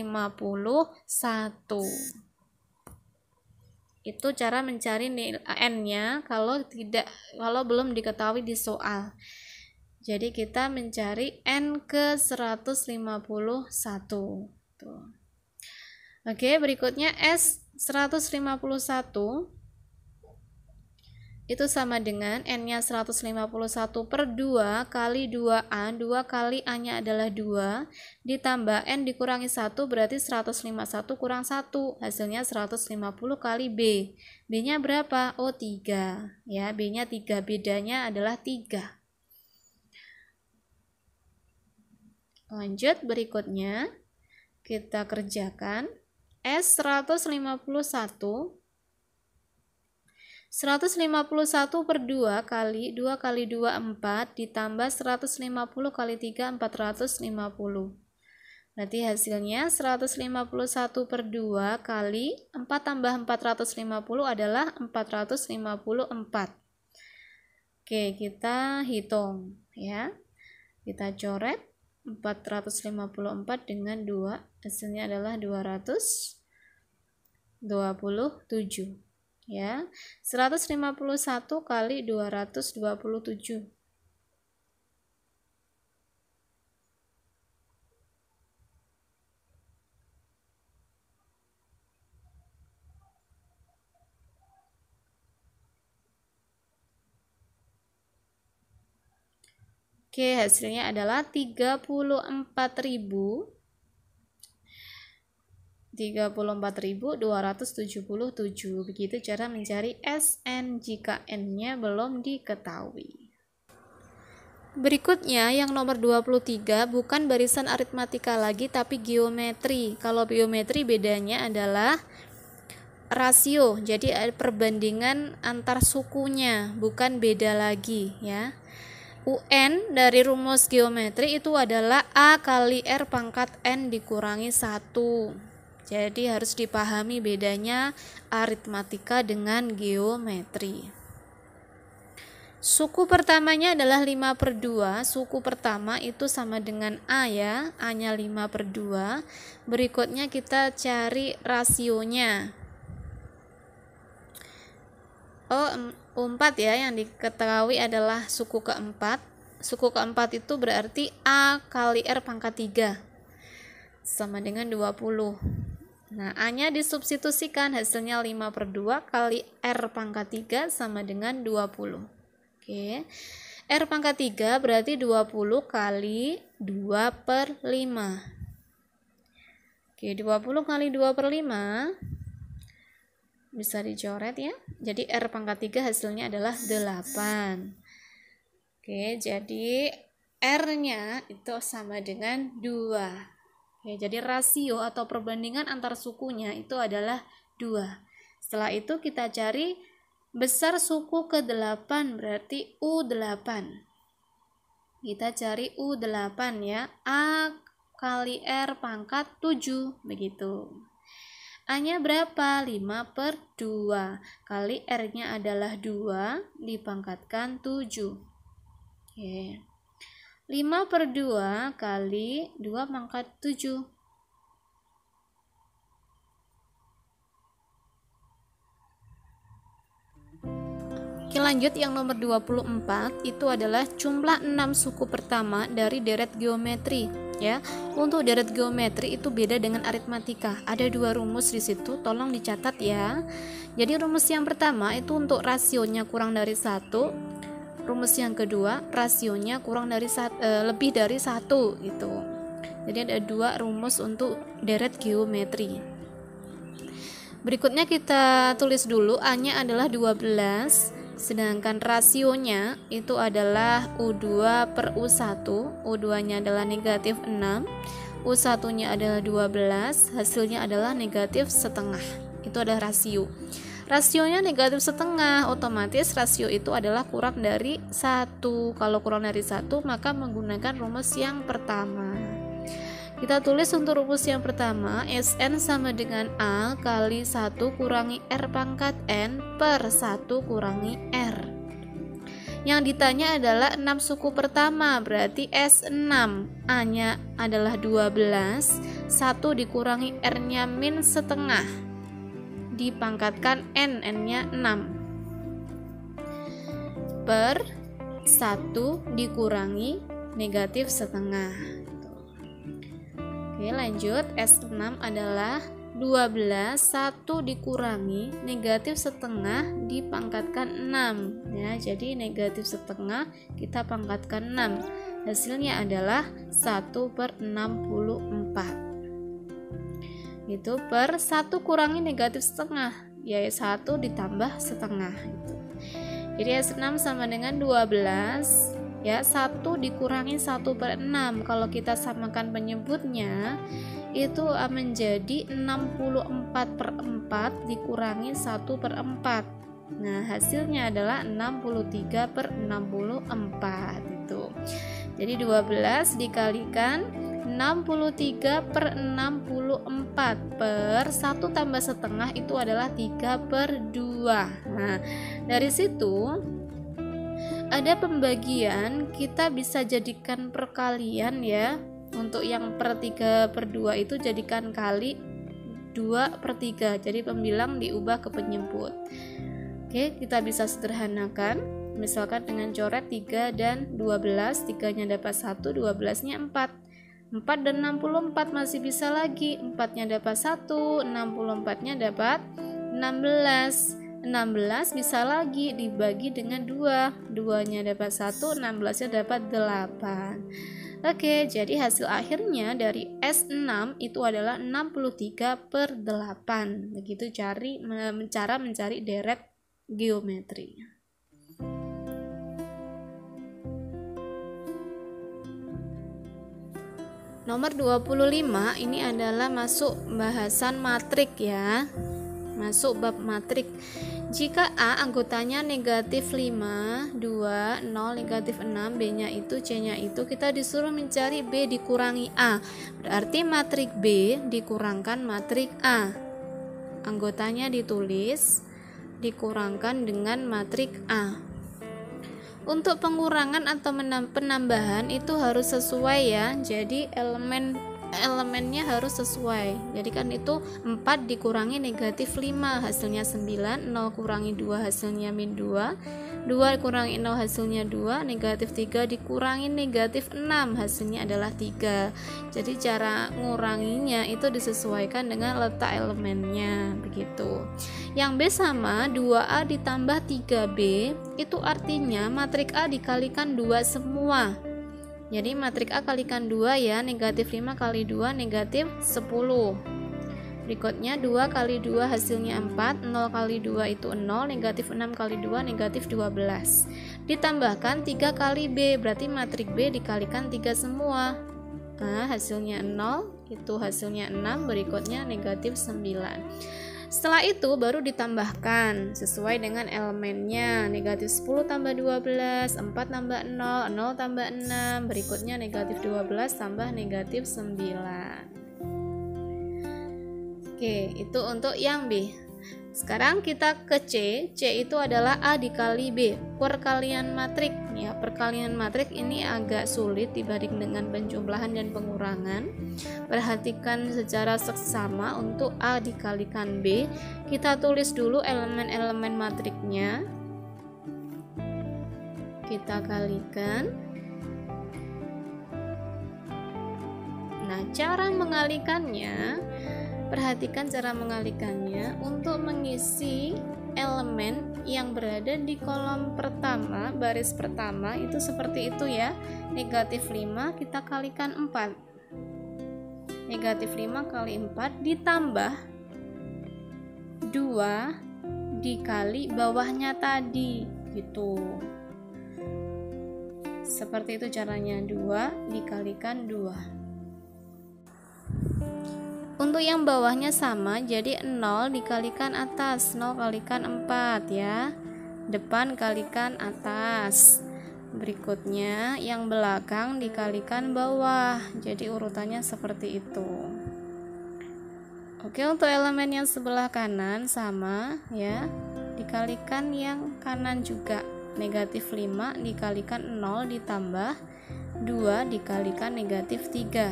Itu cara mencari N-nya kalau belum diketahui di soal. Jadi kita mencari N ke 151. Tuh. Oke, berikutnya S 151 itu sama dengan N-nya 151 per 2 kali 2A, 2 kali A-nya adalah 2, ditambah N dikurangi 1 berarti 151 kurang 1, hasilnya 150 kali B. B-nya berapa? Oh 3, ya, B-nya 3, bedanya adalah 3. Lanjut berikutnya, kita kerjakan S 151 per 2 kali 2 kali 2 4 ditambah 150 kali 3 450. Berarti hasilnya 151 per 2 kali 4 tambah 450 adalah 454. Oke, kita hitung ya. Kita coret 454 dengan 2, hasilnya adalah 227. Ya, 151 kali 227. Oke, hasilnya adalah 34.000 34.277. Begitu cara mencari SN jika N-nya belum diketahui. Berikutnya yang nomor 23 bukan barisan aritmatika lagi tapi geometri. Kalau geometri bedanya adalah rasio, jadi ada perbandingan antar sukunya, bukan beda lagi ya. UN dari rumus geometri itu adalah A kali R pangkat N dikurangi 1. Jadi harus dipahami bedanya aritmatika dengan geometri. Suku pertamanya adalah 5/2. Suku pertama itu sama dengan A ya, A-nya 5/2. Berikutnya kita cari rasionya. 4 ya, yang diketahui adalah suku keempat. Suku keempat itu berarti A kali R pangkat 3 sama dengan 20. Nah, A-nya disubstitusikan, hasilnya 5/2 kali R pangkat 3 sama dengan 20. Oke, R pangkat 3 berarti 20 kali 2/5. Oke, 20 kali 2/5 bisa dicoret ya. Jadi R pangkat 3 hasilnya adalah 8. Oke, jadi R-nya itu sama dengan 2. Oke, jadi rasio atau perbandingan antar sukunya itu adalah 2. Setelah itu kita cari besar suku ke-8 berarti U8. Kita cari U8 ya. A kali R pangkat 7 begitu. A-nya berapa? 5/2 kali R-nya adalah 2 dipangkatkan 7. Oke. 5/2 kali 2 pangkat 7. Oke, lanjut yang nomor 24 itu adalah jumlah 6 suku pertama dari deret geometri ya. Untuk deret geometri itu beda dengan aritmatika. Ada 2 rumus di situ, tolong dicatat ya. Jadi rumus yang pertama itu untuk rasionya kurang dari 1. Rumus yang kedua rasionya kurang dari lebih dari 1 gitu. Jadi ada 2 rumus untuk deret geometri. Berikutnya kita tulis dulu, A-nya adalah 12. Sedangkan rasionya itu adalah U2 per U1. U2-nya adalah negatif 6. U1-nya adalah 12. Hasilnya adalah negatif setengah. Itu adalah rasio. Rasionya negatif setengah, otomatis rasio itu adalah kurang dari 1. Kalau kurang dari 1, maka menggunakan rumus yang pertama. Kita tulis untuk rumus yang pertama, SN sama dengan A kali 1 kurangi R pangkat N per 1 kurangi R. Yang ditanya adalah 6 suku pertama, berarti S6. A-nya adalah 12, 1 dikurangi R-nya min setengah, dipangkatkan N-nya 6, per 1 dikurangi negatif setengah. Oke, lanjut. S6 adalah 12, 1 dikurangi negatif setengah dipangkatkan 6 ya. Jadi negatif setengah kita pangkatkan 6. Hasilnya adalah 1/64. Itu per 1 kurangi negatif setengah, yaitu 1 ditambah setengah gitu. Jadi S6 sama dengan 12 ya, 1 dikurangi 1/6. Kalau kita samakan penyebutnya itu menjadi 64/4 dikurangi 1/4. Nah, hasilnya adalah 63/64 itu. Jadi 12 dikalikan 63/64 per 1 tambah setengah itu adalah 3/2. Nah, dari situ ada pembagian, kita bisa jadikan perkalian ya. Untuk yang per 3/2 itu jadikan kali 2/3. Jadi pembilang diubah ke penyebut. Oke, kita bisa sederhanakan. Misalkan dengan coret 3 dan 12, 3-nya dapat 1, 12-nya 4. 4 dan 64 masih bisa lagi. 4-nya dapat 1, 64-nya dapat 16. 16 bisa lagi dibagi dengan 2. 2-nya dapat 1, 16-nya dapat 8. Oke, jadi hasil akhirnya dari S6 itu adalah 63/8. Begitu cara mencari deret geometri. Nomor 25 ini adalah masuk bahasan matrik ya. Masuk bab matrik. Jika A anggotanya negatif 5, 2, 0, negatif 6, B-nya itu, C-nya itu, kita disuruh mencari B dikurangi A. Berarti matrik B dikurangkan matrik A. Anggotanya ditulis, dikurangkan dengan matrik A. Untuk pengurangan atau penambahan itu harus sesuai ya. Jadi elemennya harus sesuai. Jadi kan itu 4 dikurangi negatif 5 hasilnya 9, 0 kurangi 2 hasilnya min 2, 2 kurangi 0 hasilnya 2, negatif 3 dikurangi negatif 6 hasilnya adalah 3. Jadi cara nguranginya itu disesuaikan dengan letak elemennya begitu. Yang B sama 2A ditambah 3B itu artinya matrik A dikalikan 2 semua. Jadi matrik A kalikan 2 ya, negatif 5 kali 2 negatif 10. Berikutnya 2 kali 2 hasilnya 4, 0 kali 2 itu 0, negatif 6 kali 2 negatif 12. Ditambahkan 3 kali B, berarti matrik B dikalikan 3 semua. Nah, hasilnya 0, itu hasilnya 6, berikutnya negatif 9. Setelah itu baru ditambahkan sesuai dengan elemennya. Negatif 10 tambah 12, 4 tambah 0, 0 tambah 6, berikutnya negatif 12 tambah negatif 9. Oke, itu untuk yang B. Sekarang kita ke C. C itu adalah A dikali B, perkalian matrik ya. Perkalian matrik ini agak sulit dibanding dengan penjumlahan dan pengurangan. Perhatikan secara seksama untuk A dikalikan B. Kita tulis dulu elemen-elemen matriknya. Kita kalikan. Nah, cara mengalikannya, perhatikan cara mengalikannya. Untuk mengisi elemen yang berada di kolom pertama, baris pertama itu seperti itu ya. Negatif 5 kita kalikan 4. Negatif 5 kali 4 ditambah 2 dikali bawahnya tadi gitu. Seperti itu caranya, 2 dikalikan 2. Untuk yang bawahnya sama, jadi 0 dikalikan atas, 0 kalikan 4 ya. Depan kalikan atas. Berikutnya yang belakang dikalikan bawah. Jadi urutannya seperti itu. Oke, untuk elemen yang sebelah kanan sama ya. Dikalikan yang kanan juga. Negatif 5 dikalikan 0 ditambah 2 dikalikan negatif 3.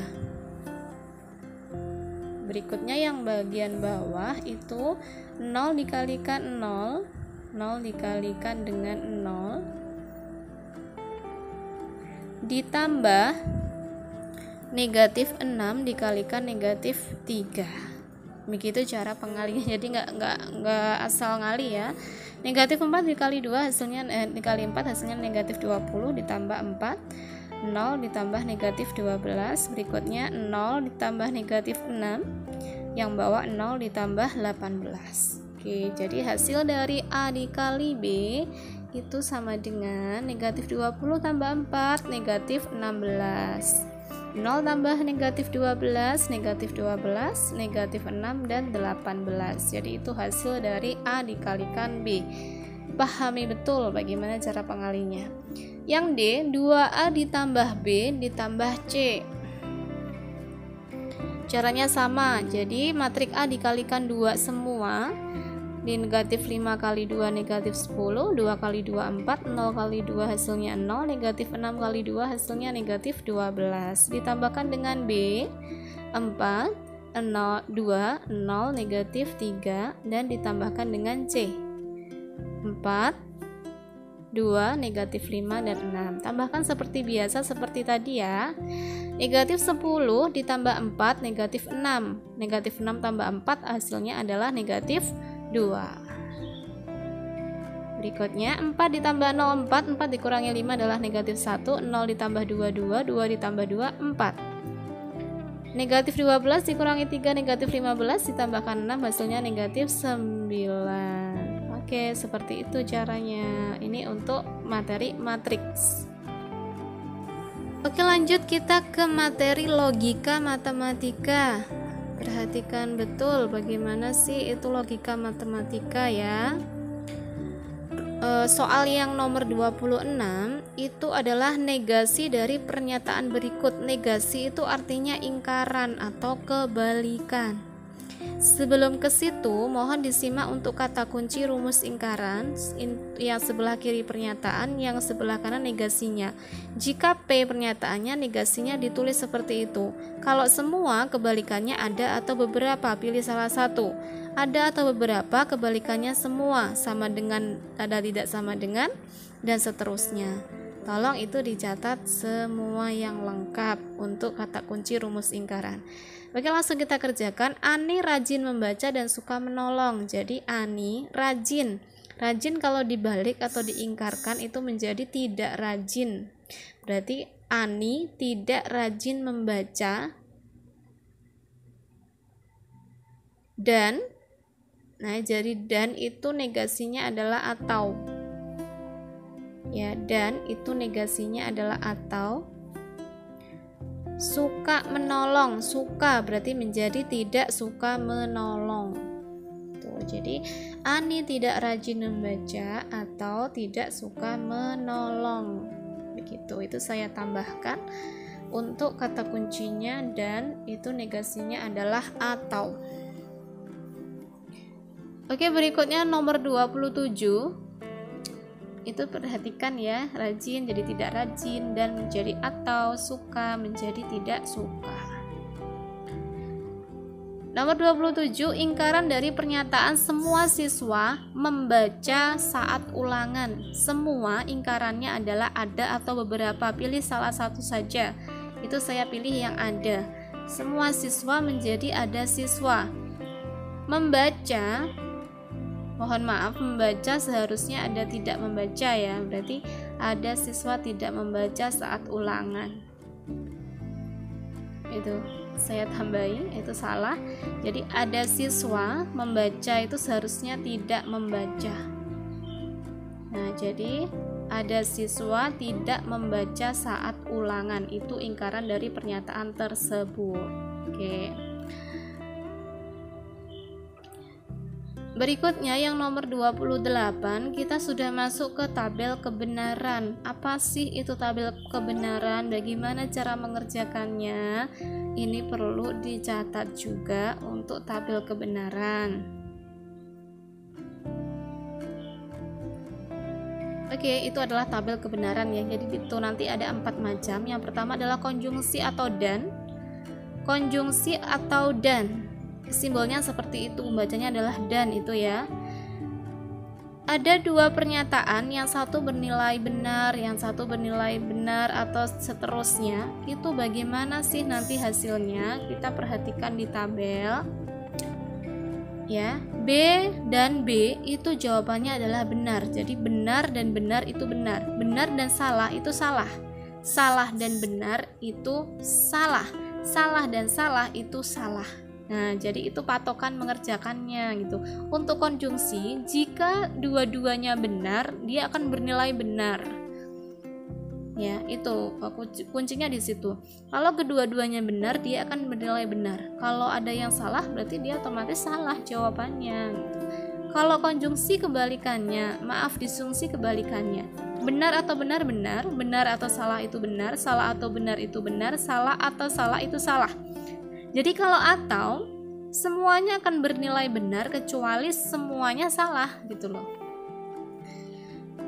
Berikutnya yang bagian bawah itu 0 dikalikan 0, 0 dikalikan dengan 0 ditambah negatif 6 dikalikan negatif 3. Begitu cara pengalinya. Jadi nggak asal ngali ya. Negatif 4 dikali 2 hasilnya dikali 4 hasilnya negatif 20 ditambah 4, 0 ditambah negatif 12, berikutnya 0 ditambah negatif 6, yang bawah 0 ditambah 18. Oke, jadi hasil dari A dikali B itu sama dengan negatif 20 tambah 4, negatif 16. 0 tambah negatif 12, negatif 12, negatif 6, dan 18. Jadi itu hasil dari A dikalikan B. Pahami betul bagaimana cara pengalinya. Yang D, 2A ditambah B ditambah C. Caranya sama, jadi matrik A dikalikan 2 semua. Di negatif 5 kali 2 negatif 10, 2 kali 2 4, 0 kali 2 hasilnya 0, negatif 6 kali 2 hasilnya negatif 12. Ditambahkan dengan B, 4, 0, 2, 0, negatif 3, dan ditambahkan dengan C, 4, 2, negatif 5, dan 6. Tambahkan seperti biasa seperti tadi ya. Negatif 10 ditambah 4, negatif 6. Negatif 6 tambah 4 hasilnya adalah negatif 2. Berikutnya 4 ditambah 0 4, 4 dikurangi 5 adalah negatif 1, 0 ditambah 2 2, 2 ditambah 2 4. Negatif 12 dikurangi 3 negatif 15 ditambahkan 6 hasilnya negatif 9. Oke, seperti itu caranya. Ini untuk materi matriks. Oke, lanjut kita ke materi logika matematika. Perhatikan betul bagaimana sih itu logika matematika ya. Soal yang nomor 26 itu adalah negasi dari pernyataan berikut. Negasi itu artinya ingkaran atau kebalikan. Sebelum ke situ, mohon disimak untuk kata kunci rumus ingkaran. Yang sebelah kiri pernyataan, yang sebelah kanan negasinya. Jika P pernyataannya, negasinya ditulis seperti itu. Kalau semua, kebalikannya ada atau beberapa, pilih salah satu. Ada atau beberapa, kebalikannya semua, sama dengan, ada tidak sama dengan, dan seterusnya. Tolong itu dicatat semua yang lengkap untuk kata kunci rumus ingkaran. Oke, langsung kita kerjakan. Ani rajin membaca dan suka menolong. Jadi Ani rajin. Rajin kalau dibalik atau diingkarkan itu menjadi tidak rajin. Berarti Ani tidak rajin membaca dan, nah jadi dan itu negasinya adalah atau. Ya, dan itu negasinya adalah atau. Suka menolong, suka berarti menjadi tidak suka menolong. Tuh, jadi Ani tidak rajin membaca atau tidak suka menolong. Begitu, itu saya tambahkan untuk kata kuncinya dan itu negasinya adalah atau. Oke, berikutnya nomor 27. Itu perhatikan ya, rajin jadi tidak rajin dan menjadi atau, suka menjadi tidak suka. Nomor 27, ingkaran dari pernyataan semua siswa membaca saat ulangan. Semua ingkarannya adalah ada atau beberapa, pilih salah satu saja. Itu saya pilih yang ada. Semua siswa menjadi ada siswa. Membaca, mohon maaf, membaca seharusnya ada tidak membaca ya. Berarti ada siswa tidak membaca saat ulangan. Itu saya tambahin, itu salah. Jadi ada siswa membaca itu seharusnya tidak membaca. Nah, jadi ada siswa tidak membaca saat ulangan. Itu ingkaran dari pernyataan tersebut. Oke. Berikutnya yang nomor 28, kita sudah masuk ke tabel kebenaran. Apa sih itu tabel kebenaran? Bagaimana cara mengerjakannya? Ini perlu dicatat juga untuk tabel kebenaran. Oke, itu adalah tabel kebenaran ya. Jadi itu nanti ada 4 macam. Yang pertama adalah konjungsi atau dan. Konjungsi atau dan. Simbolnya seperti itu, membacanya adalah dan itu ya. Ada 2 pernyataan, yang satu bernilai benar, yang satu bernilai benar atau seterusnya. Itu bagaimana sih nanti hasilnya? Kita perhatikan di tabel. Ya, B dan B itu jawabannya adalah benar. Jadi benar dan benar itu benar. Benar dan salah itu salah. Salah dan benar itu salah. Salah dan salah itu salah. Nah, jadi itu patokan mengerjakannya gitu. Untuk konjungsi, jika dua-duanya benar, dia akan bernilai benar. Ya, itu kuncinya di situ. Kalau kedua-duanya benar, dia akan bernilai benar. Kalau ada yang salah, berarti dia otomatis salah jawabannya gitu. Kalau konjungsi kebalikannya, maaf, disjungsi kebalikannya. Benar atau benar benar, benar atau salah itu benar, salah atau benar itu benar, salah atau salah itu salah. Jadi kalau atau, semuanya akan bernilai benar kecuali semuanya salah gitu loh.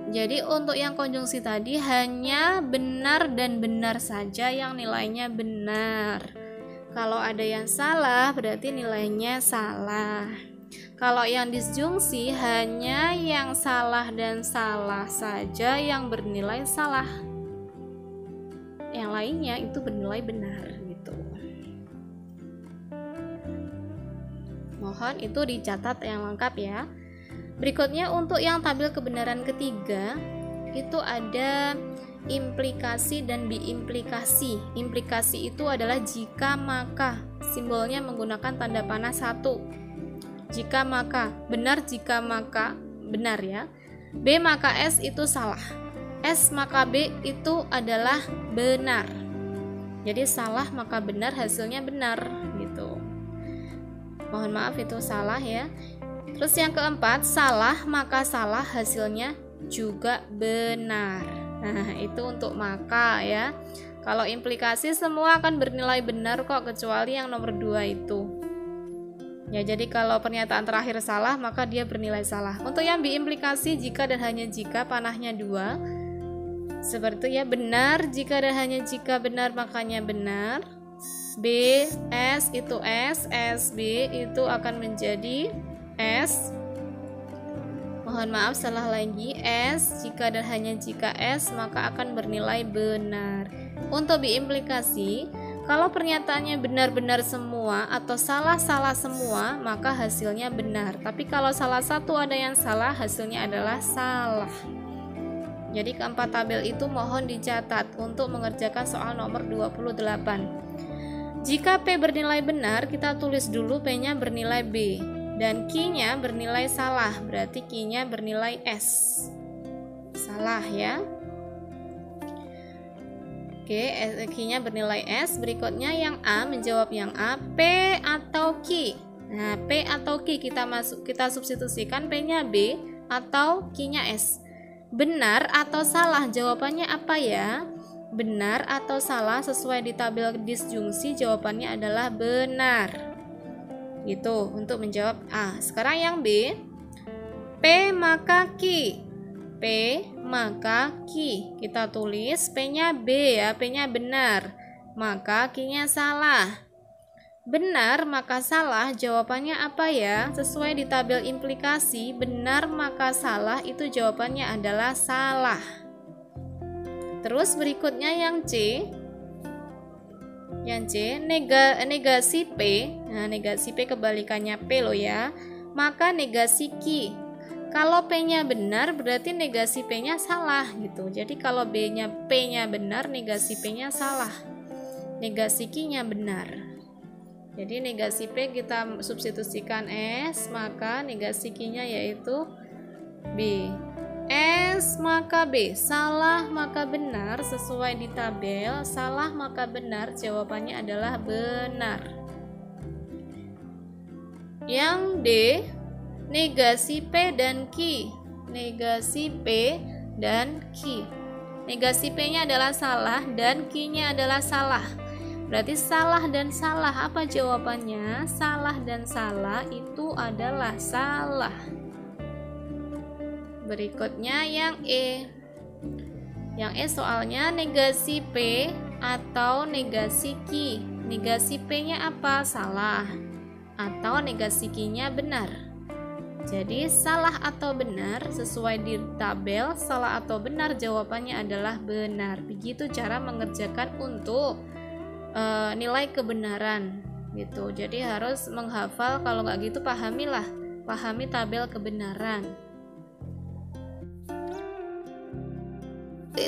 Jadi untuk yang konjungsi tadi hanya benar dan benar saja yang nilainya benar. Kalau ada yang salah berarti nilainya salah. Kalau yang disjungsi hanya yang salah dan salah saja yang bernilai salah. Yang lainnya itu bernilai benar gitu. Mohon itu dicatat yang lengkap ya. Berikutnya untuk yang tabel kebenaran ketiga itu ada implikasi dan biimplikasi. Implikasi itu adalah jika maka, simbolnya menggunakan tanda panah 1. Jika maka, benar jika maka, benar ya. B maka S itu salah. S maka B itu adalah benar. Jadi salah maka benar, hasilnya benar gitu. Mohon maaf itu salah ya. Terus yang keempat, salah maka salah, hasilnya juga benar. Nah, itu untuk maka ya. Kalau implikasi semua akan bernilai benar kok, kecuali yang nomor 2 itu. Ya, jadi kalau pernyataan terakhir salah, maka dia bernilai salah. Untuk yang biimplikasi, jika dan hanya jika panahnya 2. Seperti ya, benar jika dan hanya jika benar makanya benar. B, S itu S, B itu akan menjadi S. Mohon maaf salah lagi, S jika dan hanya jika S maka akan bernilai benar. Untuk biimplikasi, kalau pernyataannya benar-benar semua atau salah-salah semua maka hasilnya benar. Tapi kalau salah satu ada yang salah, hasilnya adalah salah. Jadi keempat tabel itu mohon dicatat untuk mengerjakan soal nomor 28. Jika P bernilai benar, kita tulis dulu P-nya bernilai B. Dan Q-nya bernilai salah, berarti Q-nya bernilai S. Salah ya. Oke, Q-nya bernilai S. Berikutnya yang A, menjawab yang A, P atau Q. Nah, P atau Q kita substitusikan, P-nya B atau Q-nya S. Benar atau salah, jawabannya apa ya? Benar atau salah sesuai di tabel disjungsi, jawabannya adalah benar. Gitu untuk menjawab A. Sekarang yang B, P maka Q. P maka Q. Kita tulis P-nya B ya, P-nya benar, maka Q-nya salah. Benar maka salah, jawabannya apa ya? Sesuai di tabel implikasi, benar maka salah itu jawabannya adalah salah. Terus berikutnya yang C. Yang C, negasi P. Nah, negasi P kebalikannya P loh ya. Maka negasi Q. Kalau P-nya benar, berarti negasi P-nya salah gitu. Jadi kalau P-nya benar, negasi P-nya salah. Negasi Q-nya benar. Jadi negasi P kita substitusikan S, maka negasi Q-nya yaitu B. S maka B, salah maka benar, sesuai di tabel, salah maka benar, jawabannya adalah benar. Yang D, negasi P dan Q. Negasi P dan Q. Negasi P-nya adalah salah dan Q-nya adalah salah. Berarti salah dan salah, apa jawabannya? Salah dan salah itu adalah salah. Berikutnya yang E. Yang E soalnya negasi P atau negasi Q. Negasi P-nya apa? Salah. Atau negasi Q-nya benar. Jadi salah atau benar sesuai di tabel, salah atau benar jawabannya adalah benar. Begitu cara mengerjakan untuk nilai kebenaran gitu. Jadi harus menghafal, kalau nggak gitu pahami tabel kebenaran.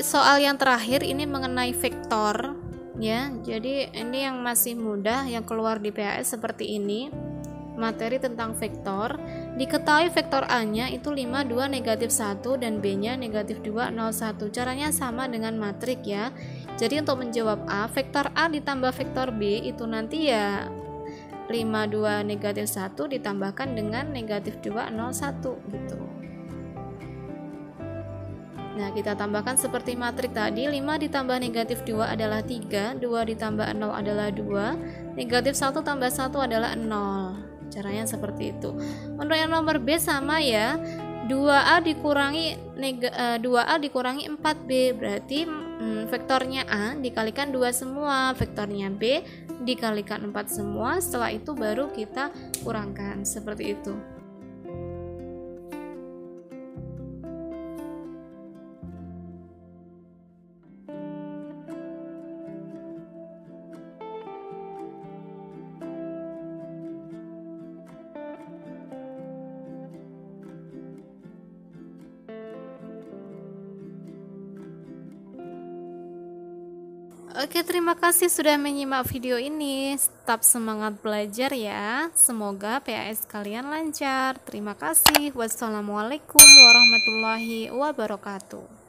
Soal yang terakhir ini mengenai vektor ya. Jadi ini yang masih mudah, yang keluar di PAS seperti ini. Materi tentang vektor. Diketahui vektor A-nya itu 5, 2, negatif 1 dan B-nya negatif 2, 0, 1. Caranya sama dengan matrik ya. Jadi untuk menjawab A, vektor A ditambah vektor B itu nanti ya 5, 2, negatif 1 ditambahkan dengan negatif 2, 0, 1 gitu. Nah, kita tambahkan seperti matrik tadi, 5 ditambah negatif 2 adalah 3, 2 ditambah 0 adalah 2, negatif 1 tambah 1 adalah 0. Caranya seperti itu. Untuk yang nomor B sama ya, 2A dikurangi 4B, berarti vektornya A dikalikan 2 semua, vektornya B dikalikan 4 semua, setelah itu baru kita kurangkan, seperti itu. Oke, terima kasih sudah menyimak video ini. Tetap semangat belajar ya. Semoga PAS kalian lancar. Terima kasih. Wassalamualaikum warahmatullahi wabarakatuh.